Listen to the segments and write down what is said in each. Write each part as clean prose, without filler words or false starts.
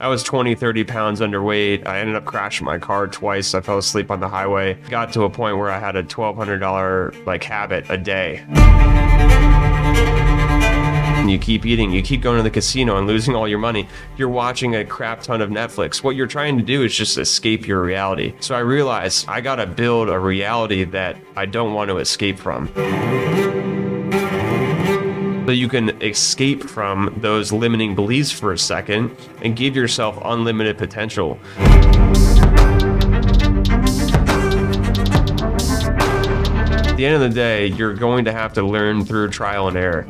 I was 20, 30 pounds underweight. I ended up crashing my car twice. I fell asleep on the highway. Got to a point where I had a $1,200 habit a day. And you keep eating, you keep going to the casino and losing all your money. You're watching a crap ton of Netflix. What you're trying to do is just escape your reality. So I realized I gotta build a reality that I don't want to escape from. So you can escape from those limiting beliefs for a second and give yourself unlimited potential. At the end of the day, you're going to have to learn through trial and error.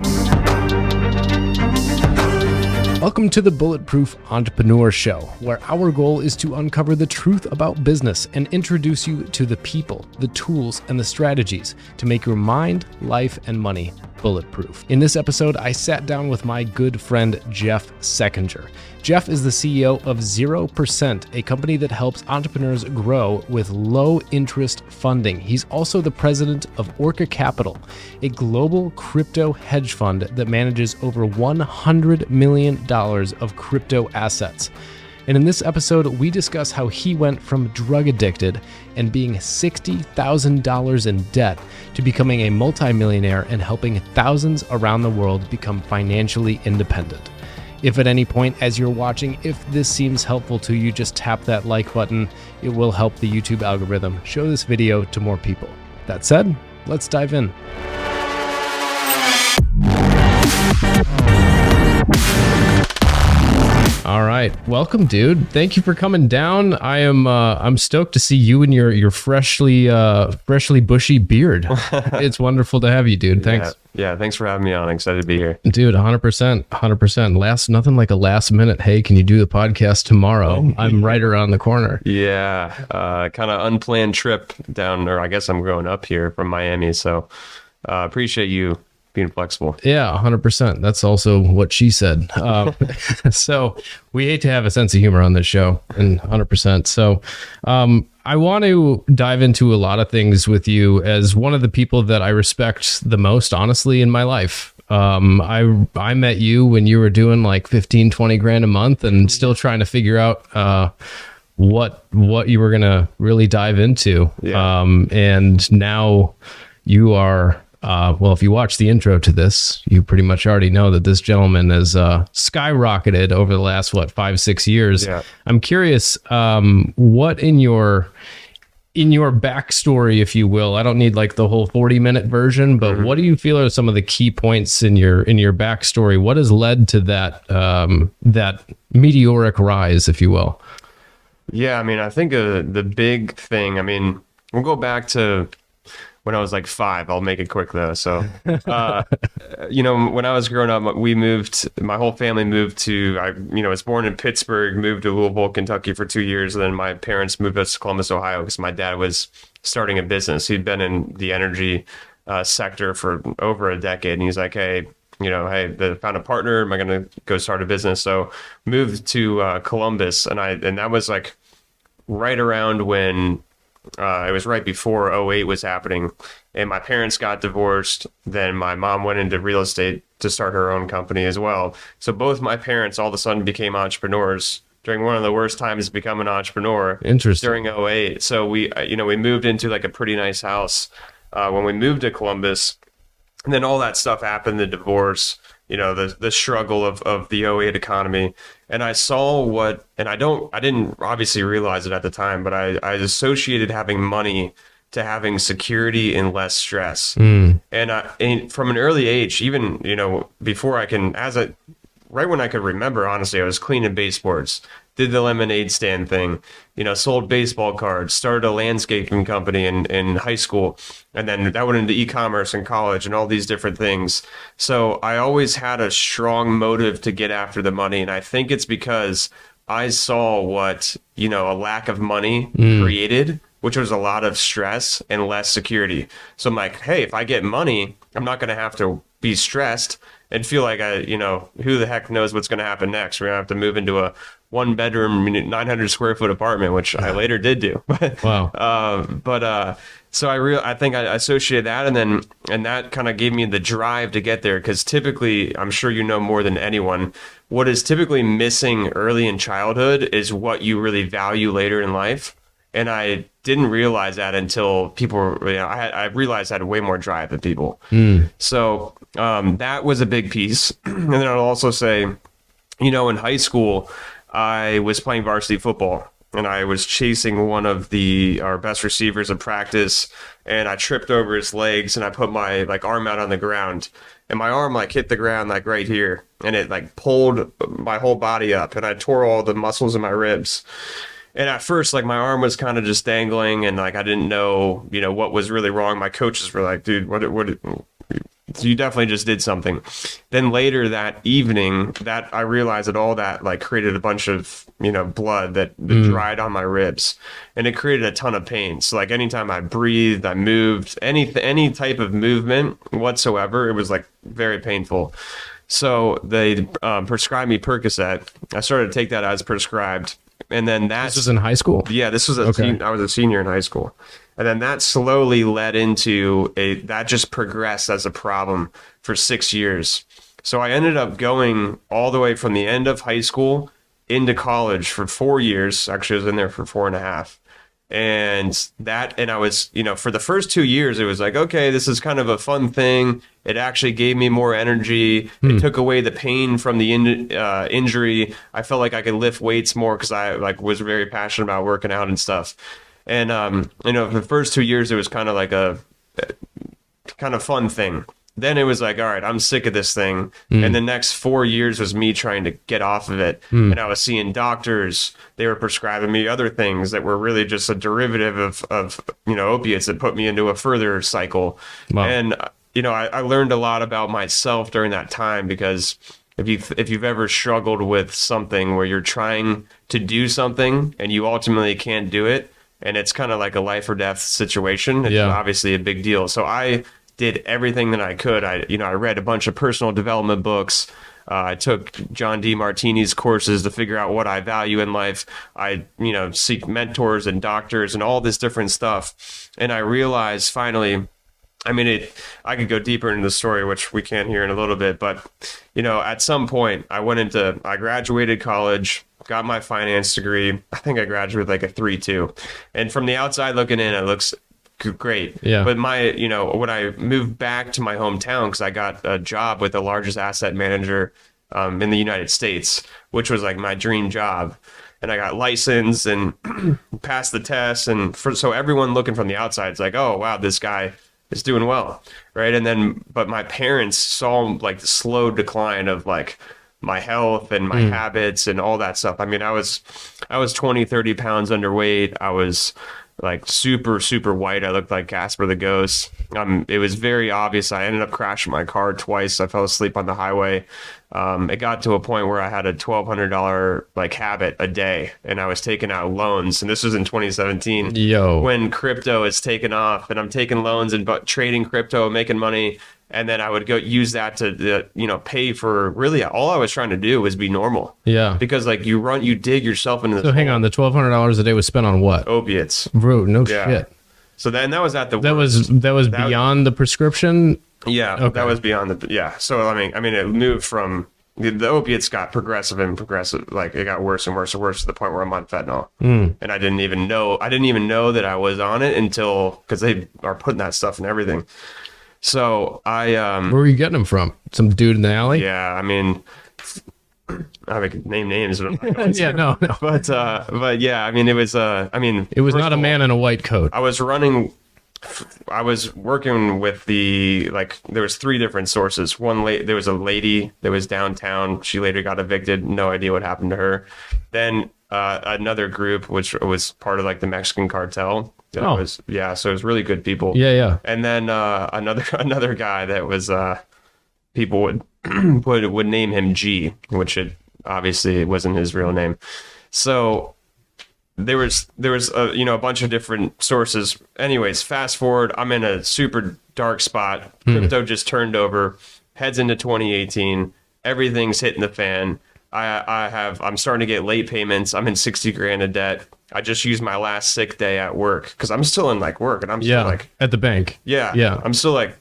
Welcome to the Bulletproof Entrepreneur Show, where our goal is to uncover the truth about business and introduce you to the people, the tools, and the strategies to make your mind, life, and money bulletproof. In this episode, I sat down with my good friend, Jeff Sekinger. Jeff is the CEO of 0%, a company that helps entrepreneurs grow with low interest funding. He's also the president of Orca Capital, a global crypto hedge fund that manages over $100 million of crypto assets. And in this episode, we discuss how he went from drug addicted and being $60,000 in debt to becoming a multimillionaire and helping thousands around the world become financially independent. If at any point as you're watching, if this seems helpful to you, just tap that like button. It will help the YouTube algorithm show this video to more people. That said, let's dive in. All right, welcome, dude. Thank you for coming down. I'm stoked to see you and your freshly bushy beard. It's wonderful to have you, dude. Thanks. Yeah, thanks for having me on. Excited to be here, dude. 100%. Nothing like a last minute. Hey, can you do the podcast tomorrow? I'm right around the corner. Yeah, kind of unplanned trip down, or I guess I'm growing up here from Miami. So appreciate you being flexible. Yeah, 100%. That's also what she said. So we hate to have a sense of humor on this show, and 100%. So I want to dive into a lot of things with you as one of the people that I respect the most, honestly, in my life. I met you when you were doing like 15, 20 grand a month and still trying to figure out what you were going to really dive into. Yeah. And now you are... well, if you watch the intro to this, you pretty much already know that this gentleman has skyrocketed over the last, 5-6 years. Yeah. I'm curious, what in your backstory, if you will, I don't need like the whole 40-minute version, but what do you feel are some of the key points in your backstory? What has led to that meteoric rise, if you will? Yeah, I mean, I think the big thing, I mean, we'll go back to when I was like 5. I'll make it quick though. So, when I was growing up, my whole family moved I was born in Pittsburgh, moved to Louisville, Kentucky for 2 years. And then my parents moved us to Columbus, Ohio, because my dad was starting a business. He'd been in the energy sector for over a decade. And he's like, hey, found a partner. Am I going to go start a business? So moved to Columbus. And that was like right around when, it was right before 2008 was happening, and my parents got divorced. Then my mom went into real estate to start her own company as well. So both my parents all of a sudden became entrepreneurs during one of the worst times to become an entrepreneur. Interesting. During 2008. So we moved into like a pretty nice house when we moved to Columbus, and then all that stuff happened, the divorce, the struggle of the 2008 economy. And I saw I didn't obviously realize it at the time, but I associated having money to having security and less stress. And from an early age, even, before right when I could remember, honestly, I was cleaning baseboards, did the lemonade stand thing, sold baseball cards, started a landscaping company in high school. And then that went into e-commerce in college and all these different things. So I always had a strong motive to get after the money. And I think it's because I saw what, a lack of money created, which was a lot of stress and less security. So I'm like, hey, if I get money, I'm not going to have to be stressed and feel like who the heck knows what's going to happen next. We're going to have to move into a one bedroom, 900 square foot apartment, which I later did do. Wow. So I think I associated that, and that kind of gave me the drive to get there. Because typically, I'm sure you know more than anyone, what is typically missing early in childhood is what you really value later in life. And I didn't realize that until people were, I realized I had way more drive than people. So that was a big piece. And then I'll also say, in high school, I was playing varsity football. And I was chasing one of our best receivers in practice, and I tripped over his legs, and I put my arm out on the ground, and my arm hit the ground right here, and it pulled my whole body up, and I tore all the muscles in my ribs. And at first, my arm was kind of just dangling, and I didn't know, what was really wrong. My coaches were like, "Dude, what? You definitely just did something." Then later that evening, that I realized that all that created a bunch of blood that dried on my ribs, and it created a ton of pain. So anytime I breathed, I moved, any type of movement whatsoever, it was very painful. So they prescribed me Percocet. I started to take that as prescribed, and then This was in high school? yeah, this was Okay. I was a senior in high school. And then that slowly led into that just progressed as a problem for 6 years. So I ended up going all the way from the end of high school into college for 4 years. Actually, I was in there for 4.5. And I was, for the first 2 years, it was okay, this is kind of a fun thing. It actually gave me more energy. It took away the pain from the injury. I felt like I could lift weights more because I was very passionate about working out and stuff. And, for the first 2 years, it was kind of a kind of fun thing. Then it was all right, I'm sick of this thing. And the next 4 years was me trying to get off of it. And I was seeing doctors. They were prescribing me other things that were really just a derivative of opiates that put me into a further cycle. Wow. And, I learned a lot about myself during that time, because if you've ever struggled with something where you're trying to do something and you ultimately can't do it, and it's kind of like a life or death situation, it's obviously a big deal. So I did everything that I could. I read a bunch of personal development books. I took John D. Martini's courses to figure out what I value in life. I, seek mentors and doctors and all this different stuff. And I realized finally, I could go deeper into the story, which we can hear in a little bit, but, at some point I graduated college, got my finance degree. I think I graduated a 3.2. And from the outside looking in, it looks great. Yeah. But when I moved back to my hometown, because I got a job with the largest asset manager in the United States, which was my dream job. And I got licensed and passed the test. And so everyone looking from the outside is oh, wow, this guy is doing well. Right. And then, but my parents saw the slow decline of my health and my habits and all that stuff. I was 20, 30 pounds underweight. I was super, super white. I looked like Casper the Ghost. It was very obvious. I ended up crashing my car twice. I fell asleep on the highway. It got to a point where I had a $1,200 habit a day, and I was taking out loans. And this was in 2017. When crypto is taking off, and I'm taking loans and trading crypto, making money. And then I would go use that to, pay for, really all I was trying to do was be normal. Yeah. Because you dig yourself into this. So hang on, the $1,200 a day was spent on what? Opiates. Bro, no shit. So then that was at the That was beyond the prescription. Yeah, Okay. that was beyond the So it moved from the opiates got progressive. It got worse and worse and worse to the point where I'm on fentanyl, and I didn't even know that I was on it until, because they are putting that stuff in everything. So Where were you getting them from? Some dude in the alley? I could name names, but I'm not going to. Yeah, no. But yeah, it was It was not a man in a white coat. I was working with there was 3 different sources. There was a lady that was downtown. She later got evicted. No idea what happened to her. Then another group, which was part of the Mexican cartel. So it was really good people. Yeah. And then another guy that was people would name him G, which obviously wasn't his real name. So there was a bunch of different sources. Anyways, fast forward, I'm in a super dark spot. Crypto just turned over, heads into 2018. Everything's hitting the fan. I'm starting to get late payments. I'm in 60 grand in debt. I just used my last sick day at work because I'm still in like work and I'm still like at the bank. yeah. I'm still like,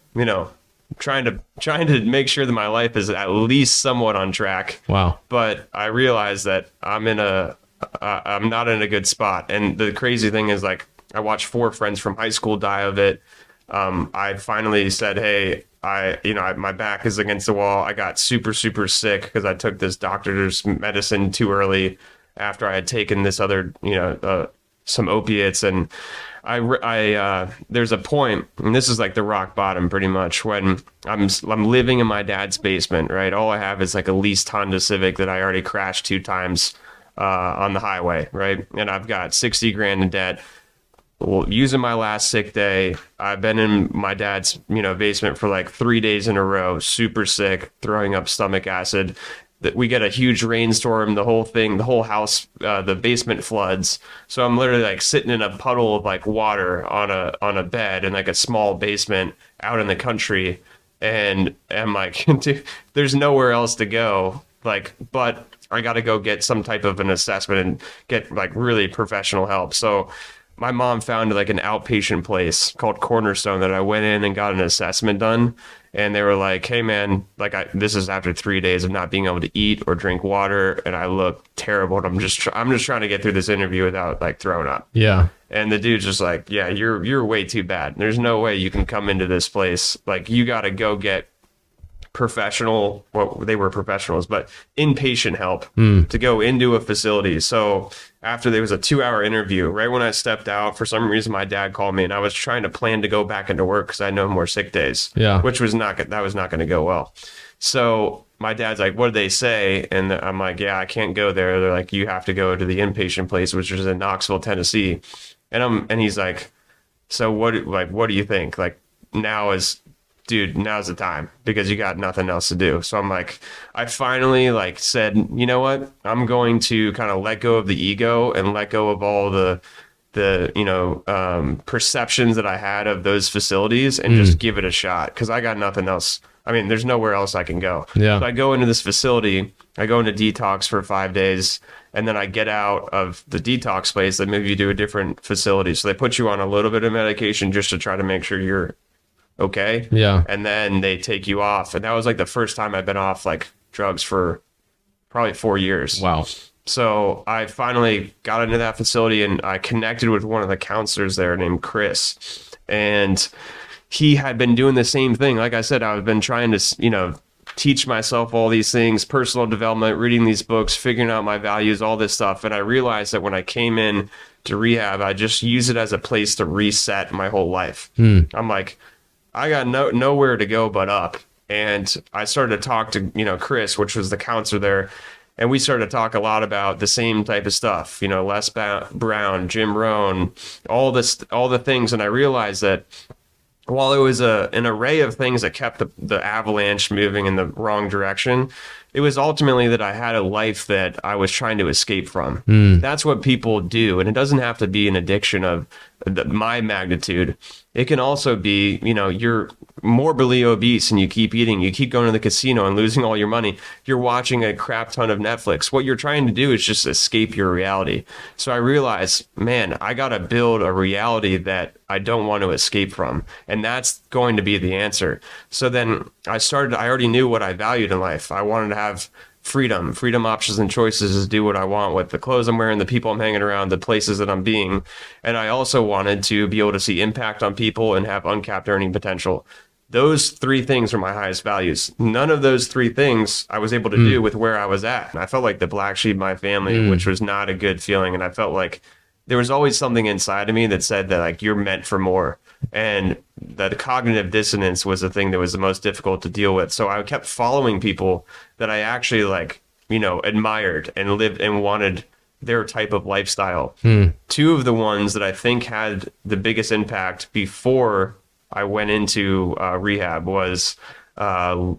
trying to make sure that my life is at least somewhat on track. Wow. But I realize that I'm not in a good spot. And the crazy thing is, like, I watched 4 friends from high school die of it. I finally said, hey, my back is against the wall. I got super, super sick because I took this doctor's medicine too early after I had taken this other, some opiates. And there's a point, and this is like the rock bottom pretty much, when I'm living in my dad's basement, right? All I have is like a leased Honda Civic that I already crashed 2 times on the highway, right? And I've got 60 grand in debt. Well, using my last sick day, I've been in my dad's, basement for like 3 days in a row, super sick, throwing up stomach acid. That we get a huge rainstorm, the whole house, the basement floods. So I'm literally like sitting in a puddle of like water on a bed in like a small basement out in the country. And I'm like, dude, there's nowhere else to go. Like, but I got to go get some type of an assessment and get like really professional help. So my mom found like an outpatient place called Cornerstone that I went in and got an assessment done. And they were like, hey man, like this is after 3 days of not being able to eat or drink water. And I look terrible. And I'm just trying to get through this interview without like throwing up. Yeah. And the dude's just like, yeah, you're way too bad. There's no way you can come into this place. Like, you got to go get professional, well, they were professionals, but inpatient help to go into a facility. So after there was a 2-hour interview, right when I stepped out, for some reason my dad called me, and I was trying to plan to go back into work because I had no more sick days. Yeah. Which was not going to go well. So my dad's like, what did they say? And I'm like, yeah, I can't go there. They're like, you have to go to the inpatient place, which is in Knoxville, Tennessee. And he's like, so what do you think? Like, now's the time because you got nothing else to do. So I'm like, I finally like said, you know what? I'm going to kind of let go of the ego and let go of all the perceptions that I had of those facilities and just give it a shot. Cause I got nothing else. I mean, there's nowhere else I can go. Yeah. So I go into this facility, I go into detox for 5 days, and then I get out of the detox place. They move you to a different facility. So they put you on a little bit of medication just to try to make sure you're okay. Yeah. And then they take you off. And that was like the first time I've been off like drugs for probably 4 years. Wow. So I finally got into that facility and I connected with one of the counselors there named Chris. And he had been doing the same thing. Like I said, I've been trying to, teach myself all these things, personal development, reading these books, figuring out my values, all this stuff. And I realized that when I came in to rehab, I just use it as a place to reset my whole life. I'm like, I got nowhere to go but up. And I started to talk to, Chris, which was the counselor there. And we started to talk a lot about the same type of stuff, Les Brown, Jim Rohn, all the things. And I realized that while it was an array of things that kept the avalanche moving in the wrong direction, it was ultimately that I had a life that I was trying to escape from. That's what people do. And it doesn't have to be an addiction of my magnitude. It can also be, you're morbidly obese and you keep eating, you keep going to the casino and losing all your money. You're watching a crap ton of Netflix. What you're trying to do is just escape your reality. So I realized, man, I got to build a reality that I don't want to escape from. And that's going to be the answer. So then I already knew what I valued in life. I wanted to have freedom, options and choices to do what I want with the clothes I'm wearing, the people I'm hanging around, the places that I'm being. And I also wanted to be able to see impact on people and have uncapped earning potential. Those 3 things are my highest values. None of those 3 things I was able to do with where I was at. And I felt like the black sheep of my family, which was not a good feeling. And I felt like there was always something inside of me that said that like, you're meant for more. And the cognitive dissonance was the thing that was the most difficult to deal with. So I kept following people that I actually admired and lived and wanted their type of lifestyle. 2 of the ones that I think had the biggest impact before I went into rehab was Grant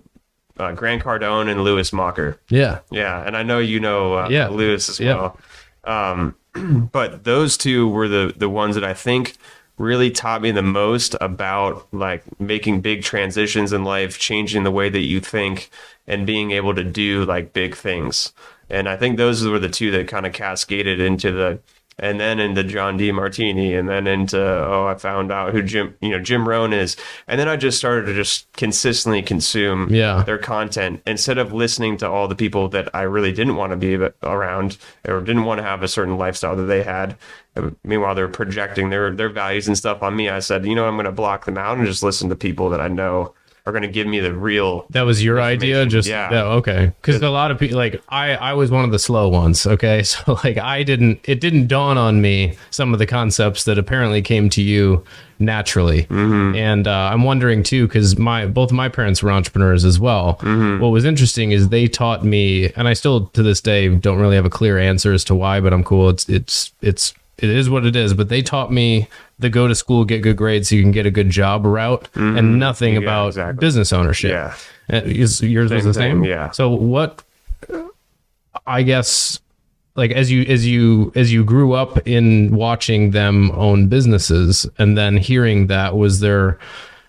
Cardone and Lewis Mocker. Yeah. Yeah. And I know Lewis as well. But those 2 were the ones that I think really taught me the most about like making big transitions in life, changing the way that you think and being able to do like big things. And I think those were the two that kind of cascaded and then into John D. Martini, and then into, I found out who Jim Rohn is. And then I just started to just consistently consume their content instead of listening to all the people that I really didn't want to be around or didn't want to have a certain lifestyle that they had. Meanwhile, they're projecting their values and stuff on me. I said, I'm going to block them out and just listen to people that I know are going to give me the real. That was your idea? Just okay. Because a lot of people, like I was one of the slow ones. Okay, so like it didn't dawn on me some of the concepts that apparently came to you naturally. And I'm wondering too, because both my parents were entrepreneurs as well. What was interesting is they taught me, and I still to this day don't really have a clear answer as to why, but I'm cool. It is what it is, but they taught me the go to school, get good grades so you can get a good job route, and nothing about business ownership. Yours was the same? Yeah. So what, I guess, like as you grew up in watching them own businesses and then hearing that, was there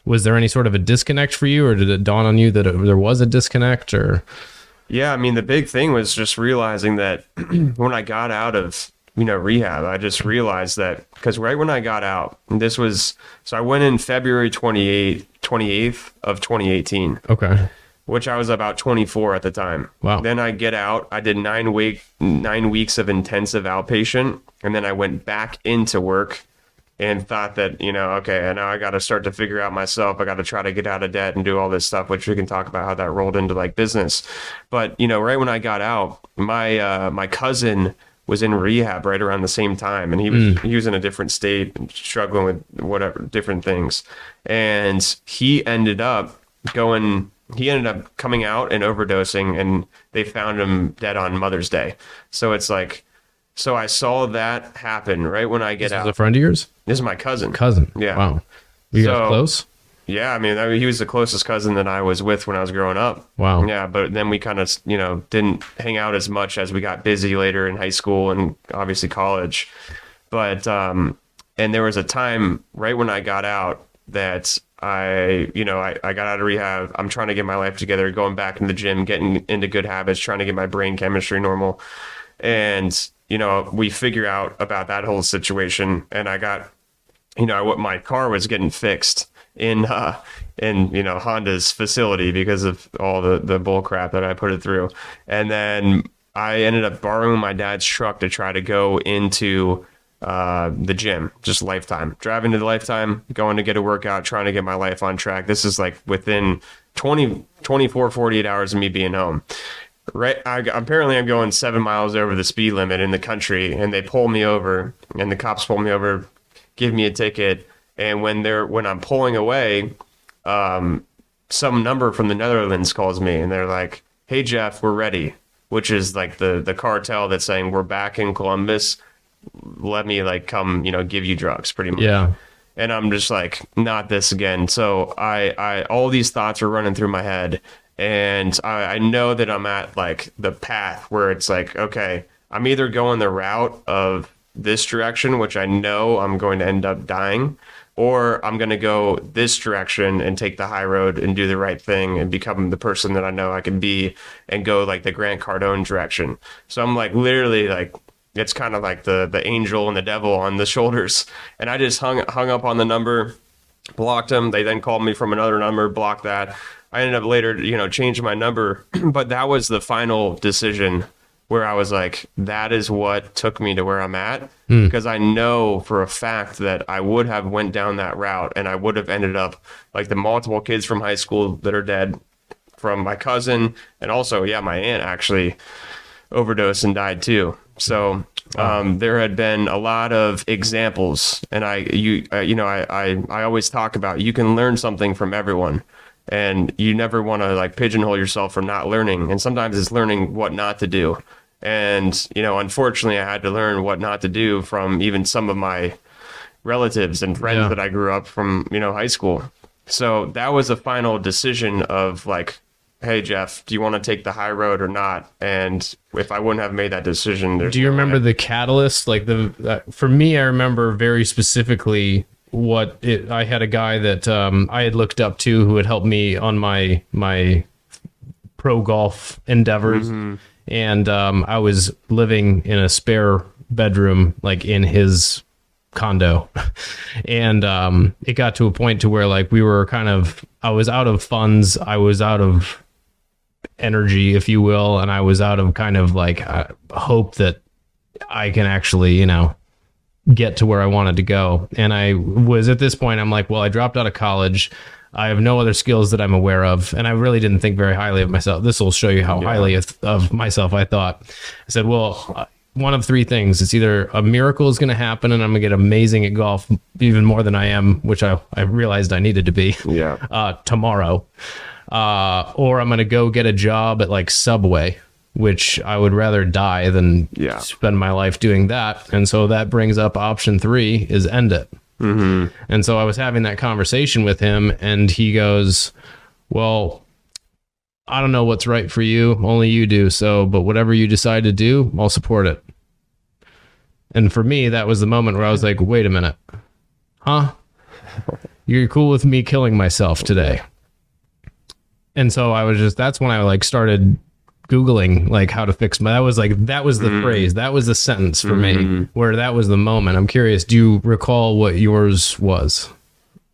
any sort of a disconnect for you, or did it dawn on you that there was a disconnect? Or yeah, I mean, the big thing was just realizing that when I got out of rehab, I just realized that, because right when I got out, so I went in February 28th of 2018. Okay. Which I was about 24 at the time. Wow. Then I get out, I did 9 weeks of intensive outpatient, and then I went back into work and thought that, okay, now I got to start to figure out myself. I got to try to get out of debt and do all this stuff, which we can talk about how that rolled into like business. But, right when I got out, my cousin was in rehab right around the same time, and he was in a different state and struggling with whatever different things, and he ended up coming out and overdosing, and they found him dead on Mother's Day. So it's like, so I saw that happen right when I get out. This is a friend of yours? This is my cousin. Yeah. Wow. You guys close? Yeah, I mean, he was the closest cousin that I was with when I was growing up. Wow. Yeah, but then we kind of, didn't hang out as much as we got busy later in high school and obviously college. But, and there was a time right when I got out that I got out of rehab. I'm trying to get my life together, going back into the gym, getting into good habits, trying to get my brain chemistry normal. And, we figure out about that whole situation. And I got, my car was getting fixed in Honda's facility because of all the bull crap that I put it through. And then I ended up borrowing my dad's truck to try to go into the gym, just Lifetime, driving to the Lifetime, going to get a workout, trying to get my life on track. This is like within 48 hours of me being home. Right. Apparently I'm going 7 miles over the speed limit in the country, and they pull me over, and the cops pull me over, give me a ticket. And when I'm pulling away, some number from the Netherlands calls me, and they're like, "Hey Jeff, we're ready," which is like the cartel that's saying, "We're back in Columbus. Let me come, give you drugs," pretty much. Yeah. And I'm just like, not this again. So I all these thoughts are running through my head, and I know that I'm at like the path where it's like, okay, I'm either going the route of this direction, which I know I'm going to end up dying, or I'm going to go this direction and take the high road and do the right thing and become the person that I know I can be and go like the Grant Cardone direction. So I'm like literally like, it's kind of like the angel and the devil on the shoulders. And I just hung up on the number, blocked them. They then called me from another number, blocked that. I ended up later, changing my number. But that was the final decision where I was like, that is what took me to where I'm at. Because I know for a fact that I would have went down that route, and I would have ended up like the multiple kids from high school that are dead, from my cousin, and also, my aunt actually overdosed and died too. So there had been a lot of examples, and I always talk about, you can learn something from everyone. And you never want to like pigeonhole yourself for not learning. And sometimes it's learning what not to do. And, unfortunately, I had to learn what not to do from even some of my relatives and friends that I grew up from, high school. So that was a final decision of like, hey, Jeff, do you want to take the high road or not? And if I wouldn't have made that decision, do you remember the catalyst? Like for me, I remember very specifically I had a guy that I had looked up to who had helped me on my pro golf endeavors. And I was living in a spare bedroom, like in his condo. And it got to a point to where like we were I was out of funds, I was out of energy, if you will, and I was out of kind of like hope that I can actually, get to where I wanted to go. And I was at this point, I'm like, well, I dropped out of college. I have no other skills that I'm aware of. And I really didn't think very highly of myself. This will show you how highly of myself I thought. I said, well, one of three things. It's either a miracle is going to happen and I'm going to get amazing at golf, even more than I am, which I realized I needed to be tomorrow. Or I'm going to go get a job at like Subway, which I would rather die than spend my life doing that. And so that brings up option 3 is end it. Mm-hmm. And so I was having that conversation with him and he goes, well, I don't know what's right for you. Only you do. So, but whatever you decide to do, I'll support it. And for me, that was the moment where I was like, wait a minute. Huh? You're cool with me killing myself today. And so that's when I like started Googling like how to fix that was the phrase, that was the sentence for me where that was the moment. I'm curious, do you recall what yours was?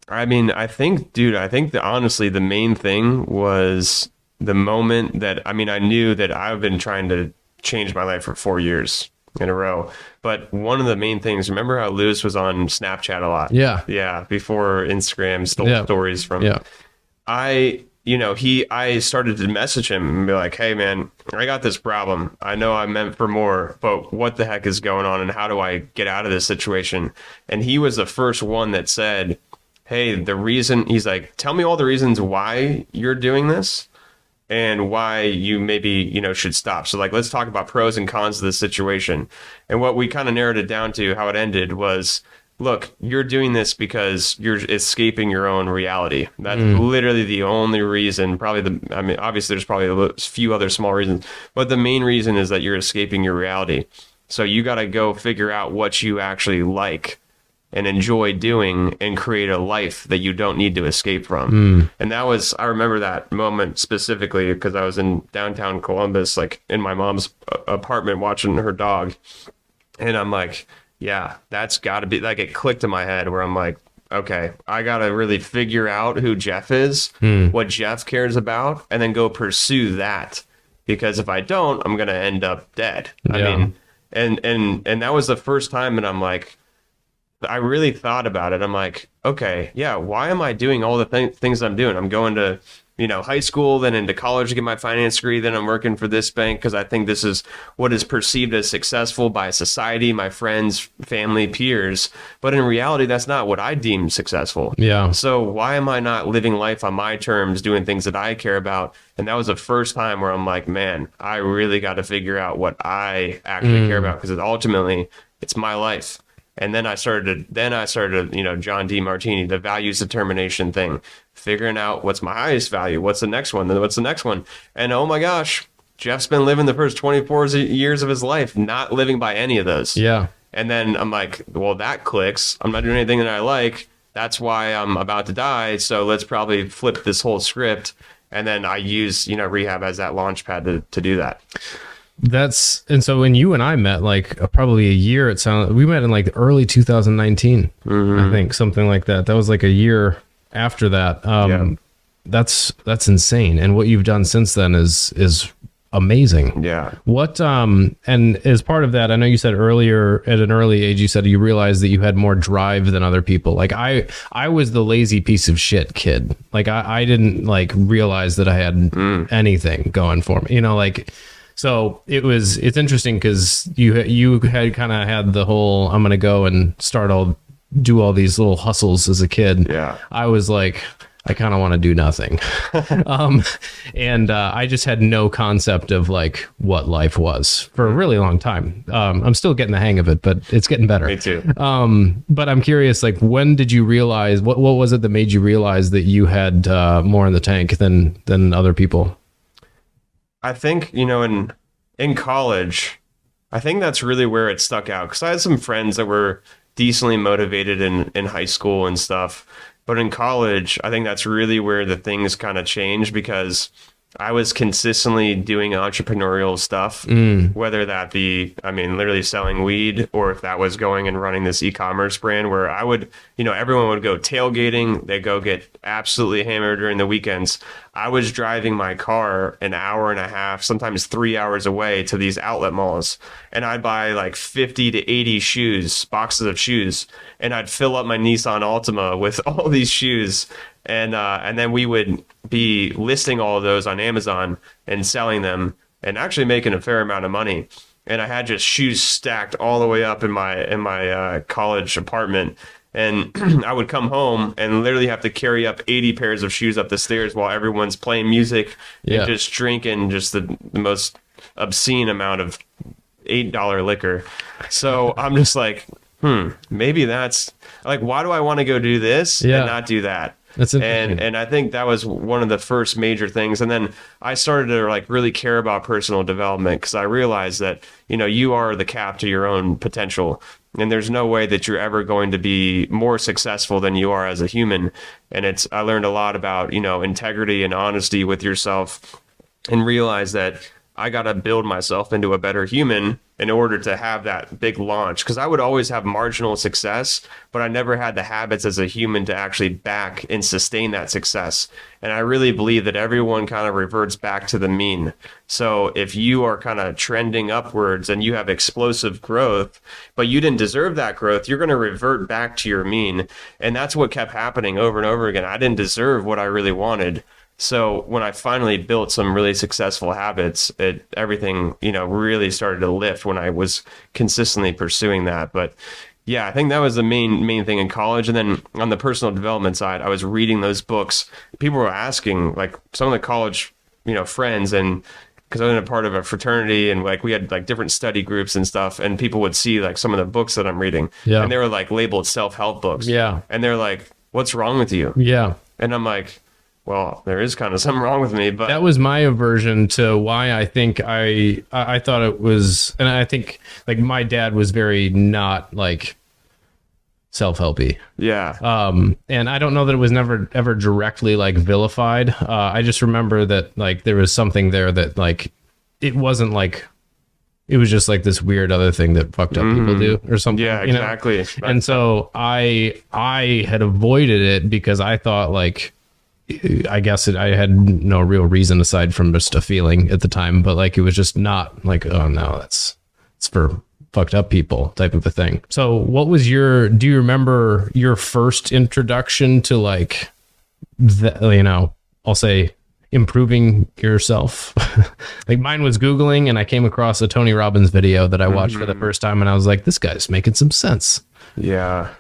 I mean, I think that honestly, the main thing was the moment that, I knew that I've been trying to change my life for 4 years in a row. But one of the main things, remember how Lewis was on Snapchat a lot? Yeah. Yeah. Before Instagram stole stories from I started to message him and be like, hey man, I got this problem. I know I'm meant for more, but what the heck is going on and how do I get out of this situation? And he was the first one that said, hey, he's like, tell me all the reasons why you're doing this and why you maybe, should stop. So like, let's talk about pros and cons of this situation. And what we kind of narrowed it down to, how it ended was, look, you're doing this because you're escaping your own reality. That's literally the only reason. Obviously there's probably a few other small reasons, but the main reason is that you're escaping your reality. So you got to go figure out what you actually like and enjoy doing and create a life that you don't need to escape from. And I remember that moment specifically because I was in downtown Columbus, like in my mom's apartment watching her dog. And I'm like, yeah, that's got to be, like, it clicked in my head where I'm like, okay, I got to really figure out who Jeff is, what Jeff cares about, and then go pursue that. Because if I don't, I'm going to end up dead. I mean, and that was the first time that I'm like, I really thought about it. I'm like, okay, yeah, why am I doing all the things I'm doing? I'm going to, high school, then into college to get my finance degree. Then I'm working for this bank because I think this is what is perceived as successful by society, my friends, family, peers. But in reality, that's not what I deem successful. Yeah. So why am I not living life on my terms, doing things that I care about? And that was the first time where I'm like, man, I really got to figure out what I actually care about because ultimately it's my life. And then I started, John D. Martini, the values determination thing, figuring out what's my highest value, what's the next one, then what's the next one. And oh my gosh, Jeff's been living the first 24 years of his life not living by any of those. Yeah. And then I'm like, well, that clicks. I'm not doing anything that I like. That's why I'm about to die. So let's probably flip this whole script. And then I use, rehab as that launch pad to do that. And so when you and I met, like probably a year, we met in like early 2019, I think, something like that. That was like a year after that. That's insane. And what you've done since then is amazing. Yeah. What, and as part of that, I know you said earlier at an early age, you said you realized that you had more drive than other people. Like I was the lazy piece of shit kid. Like I didn't like realize that I had anything going for me, so it's interesting because you had kind of had the whole, I'm going to go and do all these little hustles as a kid. Yeah. I was like, I kind of want to do nothing. And I just had no concept of like what life was for a really long time. I'm still getting the hang of it, but it's getting better. Me too. But I'm curious, like, when did you realize, what was it that made you realize that you had more in the tank than other people? I think, in college, I think that's really where it stuck out. Because I had some friends that were decently motivated in high school and stuff. But in college, I think that's really where the things kind of changed because I was consistently doing entrepreneurial stuff, whether that be, I mean, literally selling weed, or if that was going and running this e-commerce brand where I would, everyone would go tailgating. They go get absolutely hammered during the weekends. I was driving my car an hour and a half, sometimes 3 hours away to these outlet malls. And I'd buy like 50 to 80 boxes of shoes. And I'd fill up my Nissan Altima with all these shoes. And then we would be listing all of those on Amazon and selling them and actually making a fair amount of money. And I had just shoes stacked all the way up in my college apartment. And I would come home and literally have to carry up 80 pairs of shoes up the stairs while everyone's playing music and just drinking just the most obscene amount of $8 liquor. So I'm just like, maybe that's like, why do I want to go do this and not do that? That's interesting. And I think that was one of the first major things. And then I started to like really care about personal development because I realized that, you are the cap to your own potential. And there's no way that you're ever going to be more successful than you are as a human. And I learned a lot about, integrity and honesty with yourself, and realized that I got to build myself into a better human in order to have that big launch. Because I would always have marginal success, but I never had the habits as a human to actually back and sustain that success. And I really believe that everyone kind of reverts back to the mean. So if you are kind of trending upwards and you have explosive growth, but you didn't deserve that growth, you're going to revert back to your mean. And that's what kept happening over and over again. I didn't deserve what I really wanted. So when I finally built some really successful habits, everything, really started to lift when I was consistently pursuing that. But yeah, I think that was the main thing in college. And then on the personal development side, I was reading those books. People were asking, like some of the college, friends, and because I was in a part of a fraternity, and like we had like different study groups and stuff, and people would see like some of the books that I'm reading, and they were like labeled self-help books. Yeah. And they're like, "What's wrong with you?" Yeah. And I'm like, well, there is kind of something wrong with me, but that was my aversion to why I think I thought it was, and I think like my dad was very not like self-helpy. Yeah. And I don't know that it was never ever directly like vilified. I just remember that like there was something there that like it wasn't like, it was just like this weird other thing that fucked up people do or something. Yeah, exactly. And so I had avoided it because I thought like, I guess I had no real reason aside from just a feeling at the time, but like it was just not like, oh no, it's for fucked up people type of a thing. So what was do you remember your first introduction to like, I'll say improving yourself? Like mine was Googling, and I came across a Tony Robbins video that I watched for the first time, and I was like, this guy's making some sense. Yeah.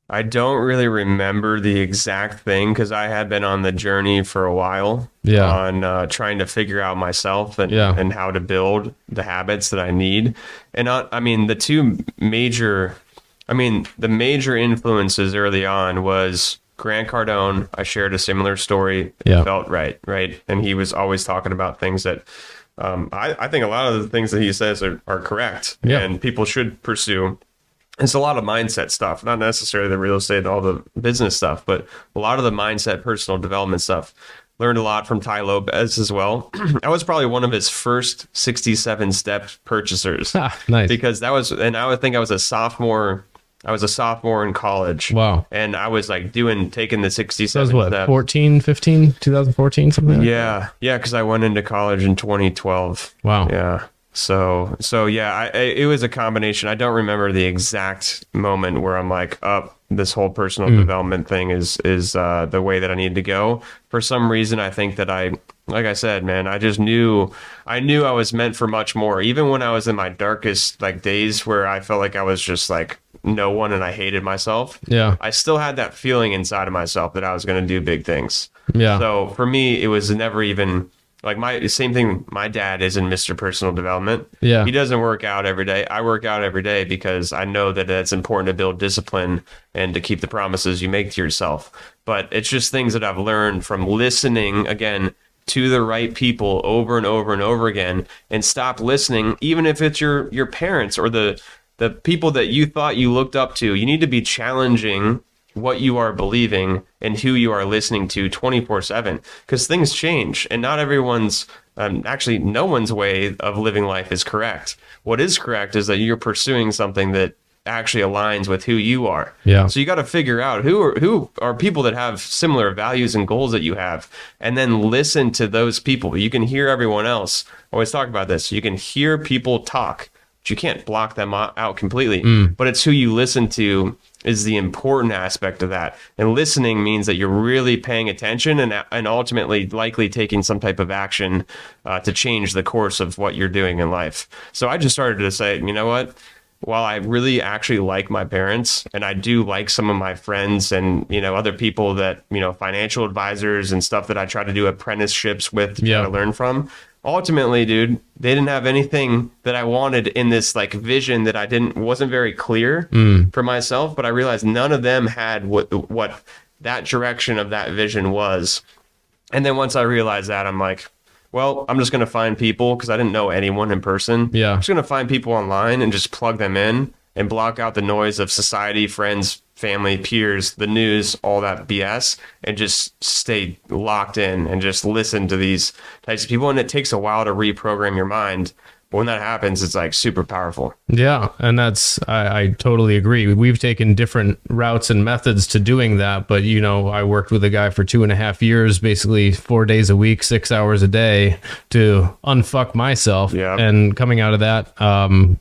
I don't really remember the exact thing because I had been on the journey for a while on trying to figure out myself and how to build the habits that I need. And the major influences early on was Grant Cardone. I shared a similar story. It felt right. And he was always talking about things that I think a lot of the things that he says are correct and people should pursue. It's a lot of mindset stuff, not necessarily the real estate and all the business stuff, but a lot of the mindset, personal development stuff. Learned a lot from Ty Lopez as well. I was probably one of his first 67 step purchasers. Nice. Because I think I was a sophomore. I was a sophomore in college. Wow. And I was like taking the 67 steps. That was what, 2014, something like that? Yeah, because I went into college in 2012. Wow. Yeah. So yeah, it was a combination. I don't remember the exact moment where I'm like, this whole personal development thing is the way that I need to go. For some reason, I think that like I said, man, I just knew I was meant for much more. Even when I was in my darkest like days where I felt like I was just like no one and I hated myself. Yeah. I still had that feeling inside of myself that I was going to do big things. Yeah. So for me, it was never even like same thing. My dad is in Mr. Personal Development. Yeah. He doesn't work out every day. I work out every day because I know that it's important to build discipline and to keep the promises you make to yourself. But it's just things that I've learned from listening, again, to the right people over and over and over again, and stop listening, even if it's your parents or the people that you thought you looked up to. You need to be challenging what you are believing and who you are listening to 24/7, because things change and not everyone's actually no one's way of living life is correct. What is correct is that you're pursuing something that actually aligns with who you are. Yeah. So you got to figure out who are people that have similar values and goals that you have, and then listen to those people. You can hear everyone else. I always talk about this. You can hear people talk, but you can't block them out completely. But it's who you listen to is the important aspect of that. And listening means that you're really paying attention and ultimately likely taking some type of action to change the course of what you're doing in life. So I just started to say, you know what? While I really actually like my parents, and I do like some of my friends and, other people that, financial advisors and stuff that I try to do apprenticeships with to try to learn from. Ultimately, dude, they didn't have anything that I wanted in this like vision that wasn't very clear for myself, but I realized none of them had what that direction of that vision was. And then once I realized that, I'm like, well, I'm just going to find people, because I didn't know anyone in person. Yeah. I'm just going to find people online and just plug them in and block out the noise of society, friends, family, peers, the news, all that BS, and just stay locked in and just listen to these types of people. And it takes a while to reprogram your mind. But when that happens, it's like super powerful. Yeah. And I totally agree. We've taken different routes and methods to doing that. But, I worked with a guy for 2.5 years, basically 4 days a week, 6 hours a day to unfuck myself. Yeah. And coming out of that,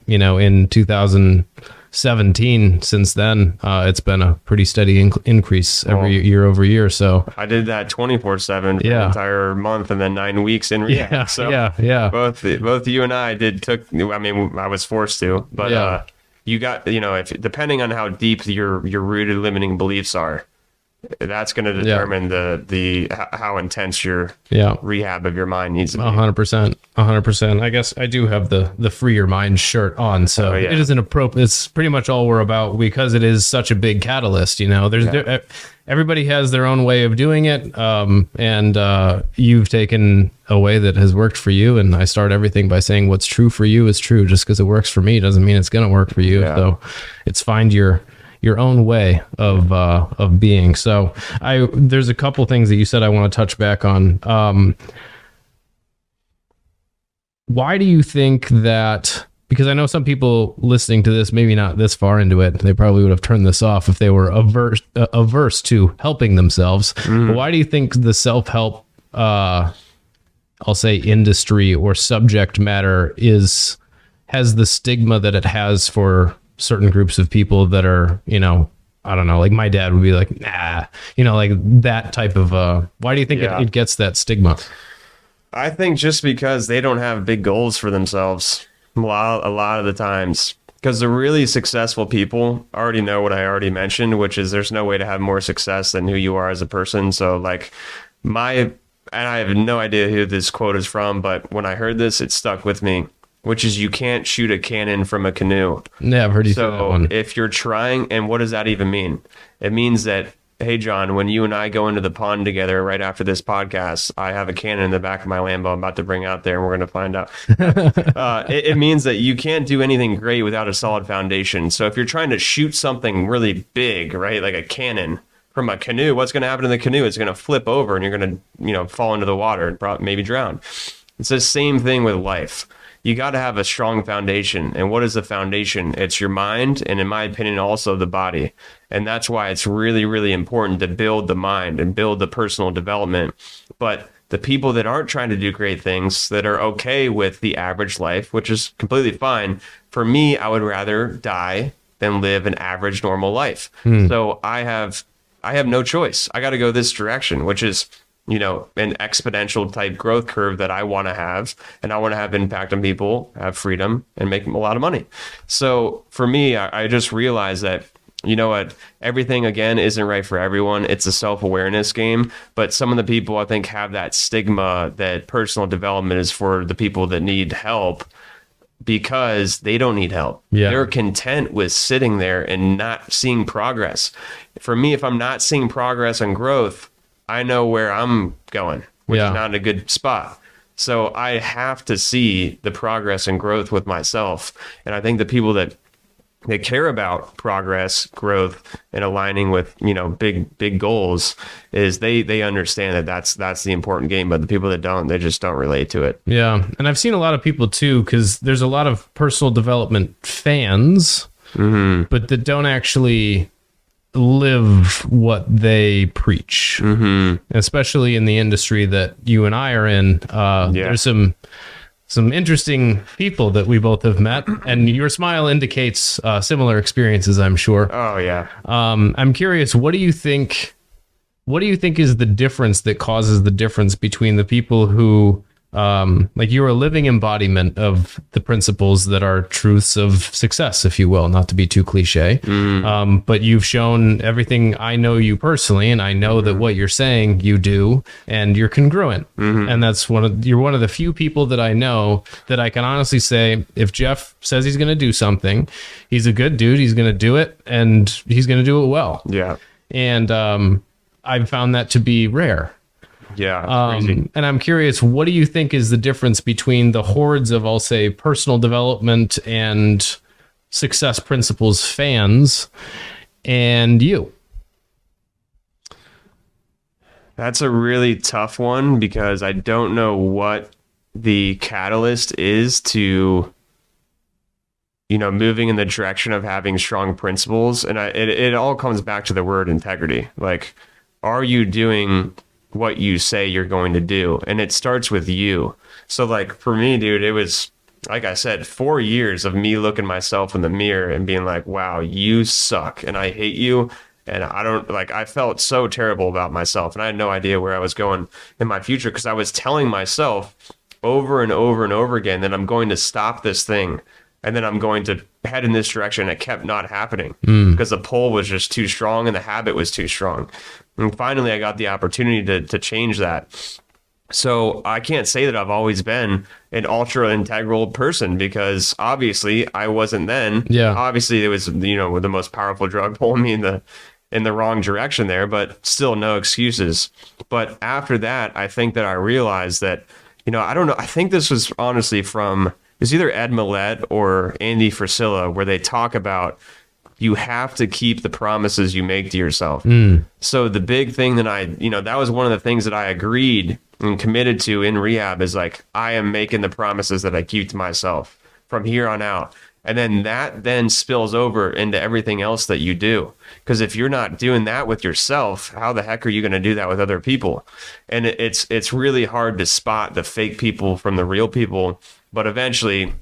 in 2017, since then, it's been a pretty steady increase every year over year. So I did that 24/7 for the entire month, and then 9 weeks in rehab. Yeah. So yeah. both you and I I was forced to, but you got, if depending on how deep your rooted limiting beliefs are, that's going to determine how intense your rehab of your mind needs to be. 100%. I guess I do have the free your mind shirt on, so it isn't appropriate. It's pretty much all we're about, because it is such a big catalyst. Everybody has their own way of doing it, and you've taken a way that has worked for you. And I start everything by saying what's true for you is true. Just because it works for me doesn't mean it's going to work for you. Yeah. So it's find your own way of being. So there's a couple things that you said I want to touch back on. Why do you think that? Because I know some people listening to this, maybe not this far into it, they probably would have turned this off if they were averse to helping themselves. But why do you think the self-help, I'll say industry or subject matter has the stigma that it has for certain groups of people that are, I don't know, like my dad would be like, nah, like that type of, why do you think it gets that stigma? I think just because they don't have big goals for themselves a lot of the times, because the really successful people already know what I already mentioned, which is there's no way to have more success than who you are as a person. So like and I have no idea who this quote is from, but when I heard this, it stuck with me, which is you can't shoot a cannon from a canoe. Yeah, I've heard you say that one. So if you're trying, and what does that even mean? It means that, hey, John, when you and I go into the pond together right after this podcast, I have a cannon in the back of my Lambo I'm about to bring out there, and we're going to find out. It means that you can't do anything great without a solid foundation. So if you're trying to shoot something really big, right, like a cannon from a canoe, what's going to happen to the canoe? It's going to flip over, and you're going to, fall into the water and maybe drown. It's the same thing with life. You got to have a strong foundation. And what is the foundation? It's your mind, and in my opinion, also the body. And that's why it's really, really important to build the mind and build the personal development. But the people that aren't trying to do great things, that are okay with the average life, which is completely fine. For me, I would rather die than live an average, normal life. So I have no choice. I got to go this direction, which is, an exponential type growth curve that I want to have, and I want to have impact on people, have freedom, and make a lot of money. So for me, I just realized that, everything again isn't right for everyone. It's a self-awareness game, but some of the people I think have that stigma that personal development is for the people that need help, because they don't need help. Yeah. They're content with sitting there and not seeing progress. For me, if I'm not seeing progress and growth, I know where I'm going, which is not in a good spot. So I have to see the progress and growth with myself. And I think the people that they care about progress, growth, and aligning with, big goals, is they understand that that's the important game. But the people that don't, they just don't relate to it. Yeah. And I've seen a lot of people too, because there's a lot of personal development fans, but that don't actually live what they preach, especially in the industry that you and I are in. There's some interesting people that we both have met, and your smile indicates similar experiences, I'm sure. Oh yeah. I'm curious, what do you think is the difference that causes the difference between the people who, like, you're a living embodiment of the principles that are truths of success, if you will, not to be too cliche. But you've shown everything. I know you personally, and I know that what you're saying you do, and you're congruent. And that's you're one of the few people that I know that I can honestly say, if Jeff says he's going to do something, he's a good dude. He's going to do it, and he's going to do it well. Yeah. And I've found that to be rare. Yeah, it's crazy. And I'm curious, what do you think is the difference between the hordes of, I'll say, personal development and success principles fans and you? That's a really tough one, because I don't know what the catalyst is to, moving in the direction of having strong principles. And it all comes back to the word integrity. Like, are you doing what you say you're going to do? And it starts with you. So, like, for me, dude, it was, like I said, 4 years of me looking myself in the mirror and being like, wow, you suck and I hate you. And I felt so terrible about myself, and I had no idea where I was going in my future, because I was telling myself over and over and over again that I'm going to stop this thing, and then I'm going to head in this direction. It kept not happening because the pull was just too strong and the habit was too strong. And finally, I got the opportunity to change that. So I can't say that I've always been an ultra integral person, because obviously I wasn't then. Yeah. Obviously it was, the most powerful drug pulling me in the wrong direction there, but still no excuses. But after that, I think that I realized that, I don't know. I think this was honestly from, it's either Ed Millett or Andy Frisella, where they talk about you have to keep the promises you make to yourself. So the big thing that that was one of the things that I agreed and committed to in rehab, is like, I am making the promises that I keep to myself from here on out. And then that then spills over into everything else that you do. Because if you're not doing that with yourself, how the heck are you going to do that with other people? And it's really hard to spot the fake people from the real people. But eventually,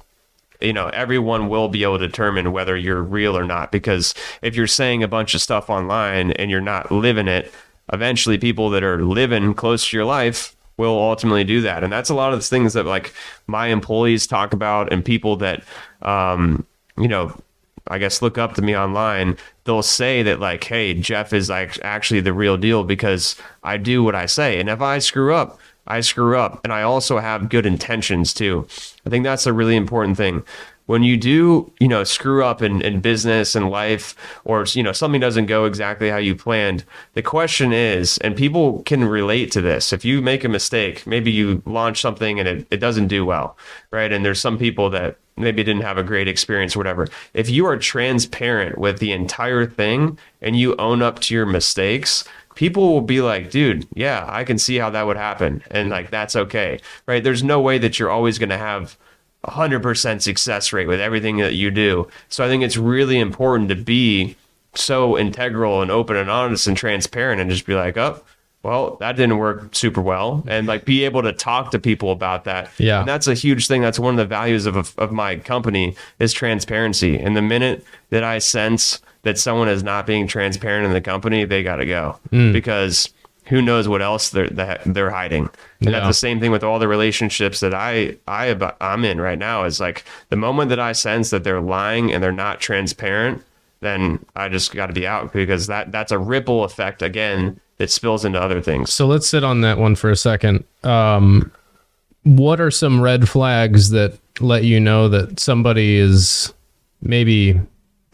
everyone will be able to determine whether you're real or not. Because if you're saying a bunch of stuff online and you're not living it, eventually people that are living close to your life will ultimately do that. And that's a lot of the things that, like, my employees talk about, and people that, I guess look up to me online, they'll say that, like, hey, Jeff is like actually the real deal, because I do what I say. And if I screw up, I screw up. And I also have good intentions too. I think that's a really important thing. When you do, screw up in business and life, or, something doesn't go exactly how you planned, the question is, and people can relate to this, if you make a mistake, maybe you launch something and it doesn't do well, right? And there's some people that maybe didn't have a great experience or whatever. If you are transparent with the entire thing and you own up to your mistakes, people will be like, dude, yeah, I can see how that would happen. And, like, that's okay, right? There's no way that you're always going to have 100% success rate with everything that you do. So I think it's really important to be so integral and open and honest and transparent, and just be like, oh, well, that didn't work super well. And, like, be able to talk to people about that. Yeah. And that's a huge thing. That's one of the values of my company, is transparency. And the minute that I sense that someone is not being transparent in the company, they got to go, because who knows what else they're hiding. And that's the same thing with all the relationships that I'm in right now. Is like, the moment that I sense that they're lying and they're not transparent, then I just got to be out, because that's a ripple effect again that spills into other things. So let's sit on that one for a second. What are some red flags that let you know that somebody is maybe,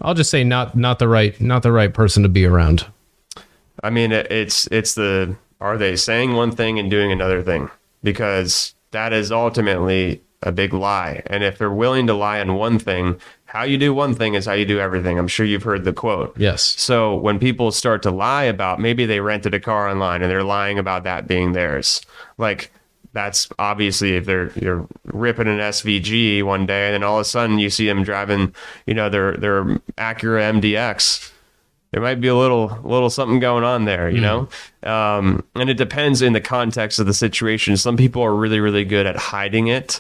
I'll just say, not the right person to be around? I mean, it's are they saying one thing and doing another thing? Because that is ultimately a big lie. And if they're willing to lie on one thing, how you do one thing is how you do everything. I'm sure you've heard the quote. Yes. So when people start to lie about, maybe they rented a car online and they're lying about that being theirs, like that's obviously if you're ripping an SVG one day and then all of a sudden you see them driving, their Acura MDX. There might be a little something going on there, you know? And it depends in the context of the situation. Some people are really, really good at hiding it,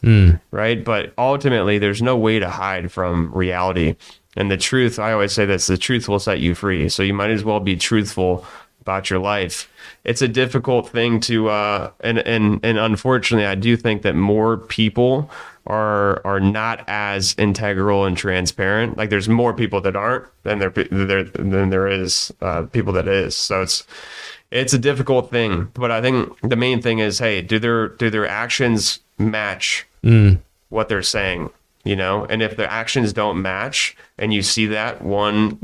right? But ultimately, there's no way to hide from reality. And the truth, I always say this, the truth will set you free. So you might as well be truthful about your life. It's a difficult thing to, and unfortunately, I do think that more people are not as integral and transparent. Like there's more people that aren't than there is people that is. So it's a difficult thing. But I think the main thing is, hey, do their actions match what they're saying? And if the actions don't match and you see that one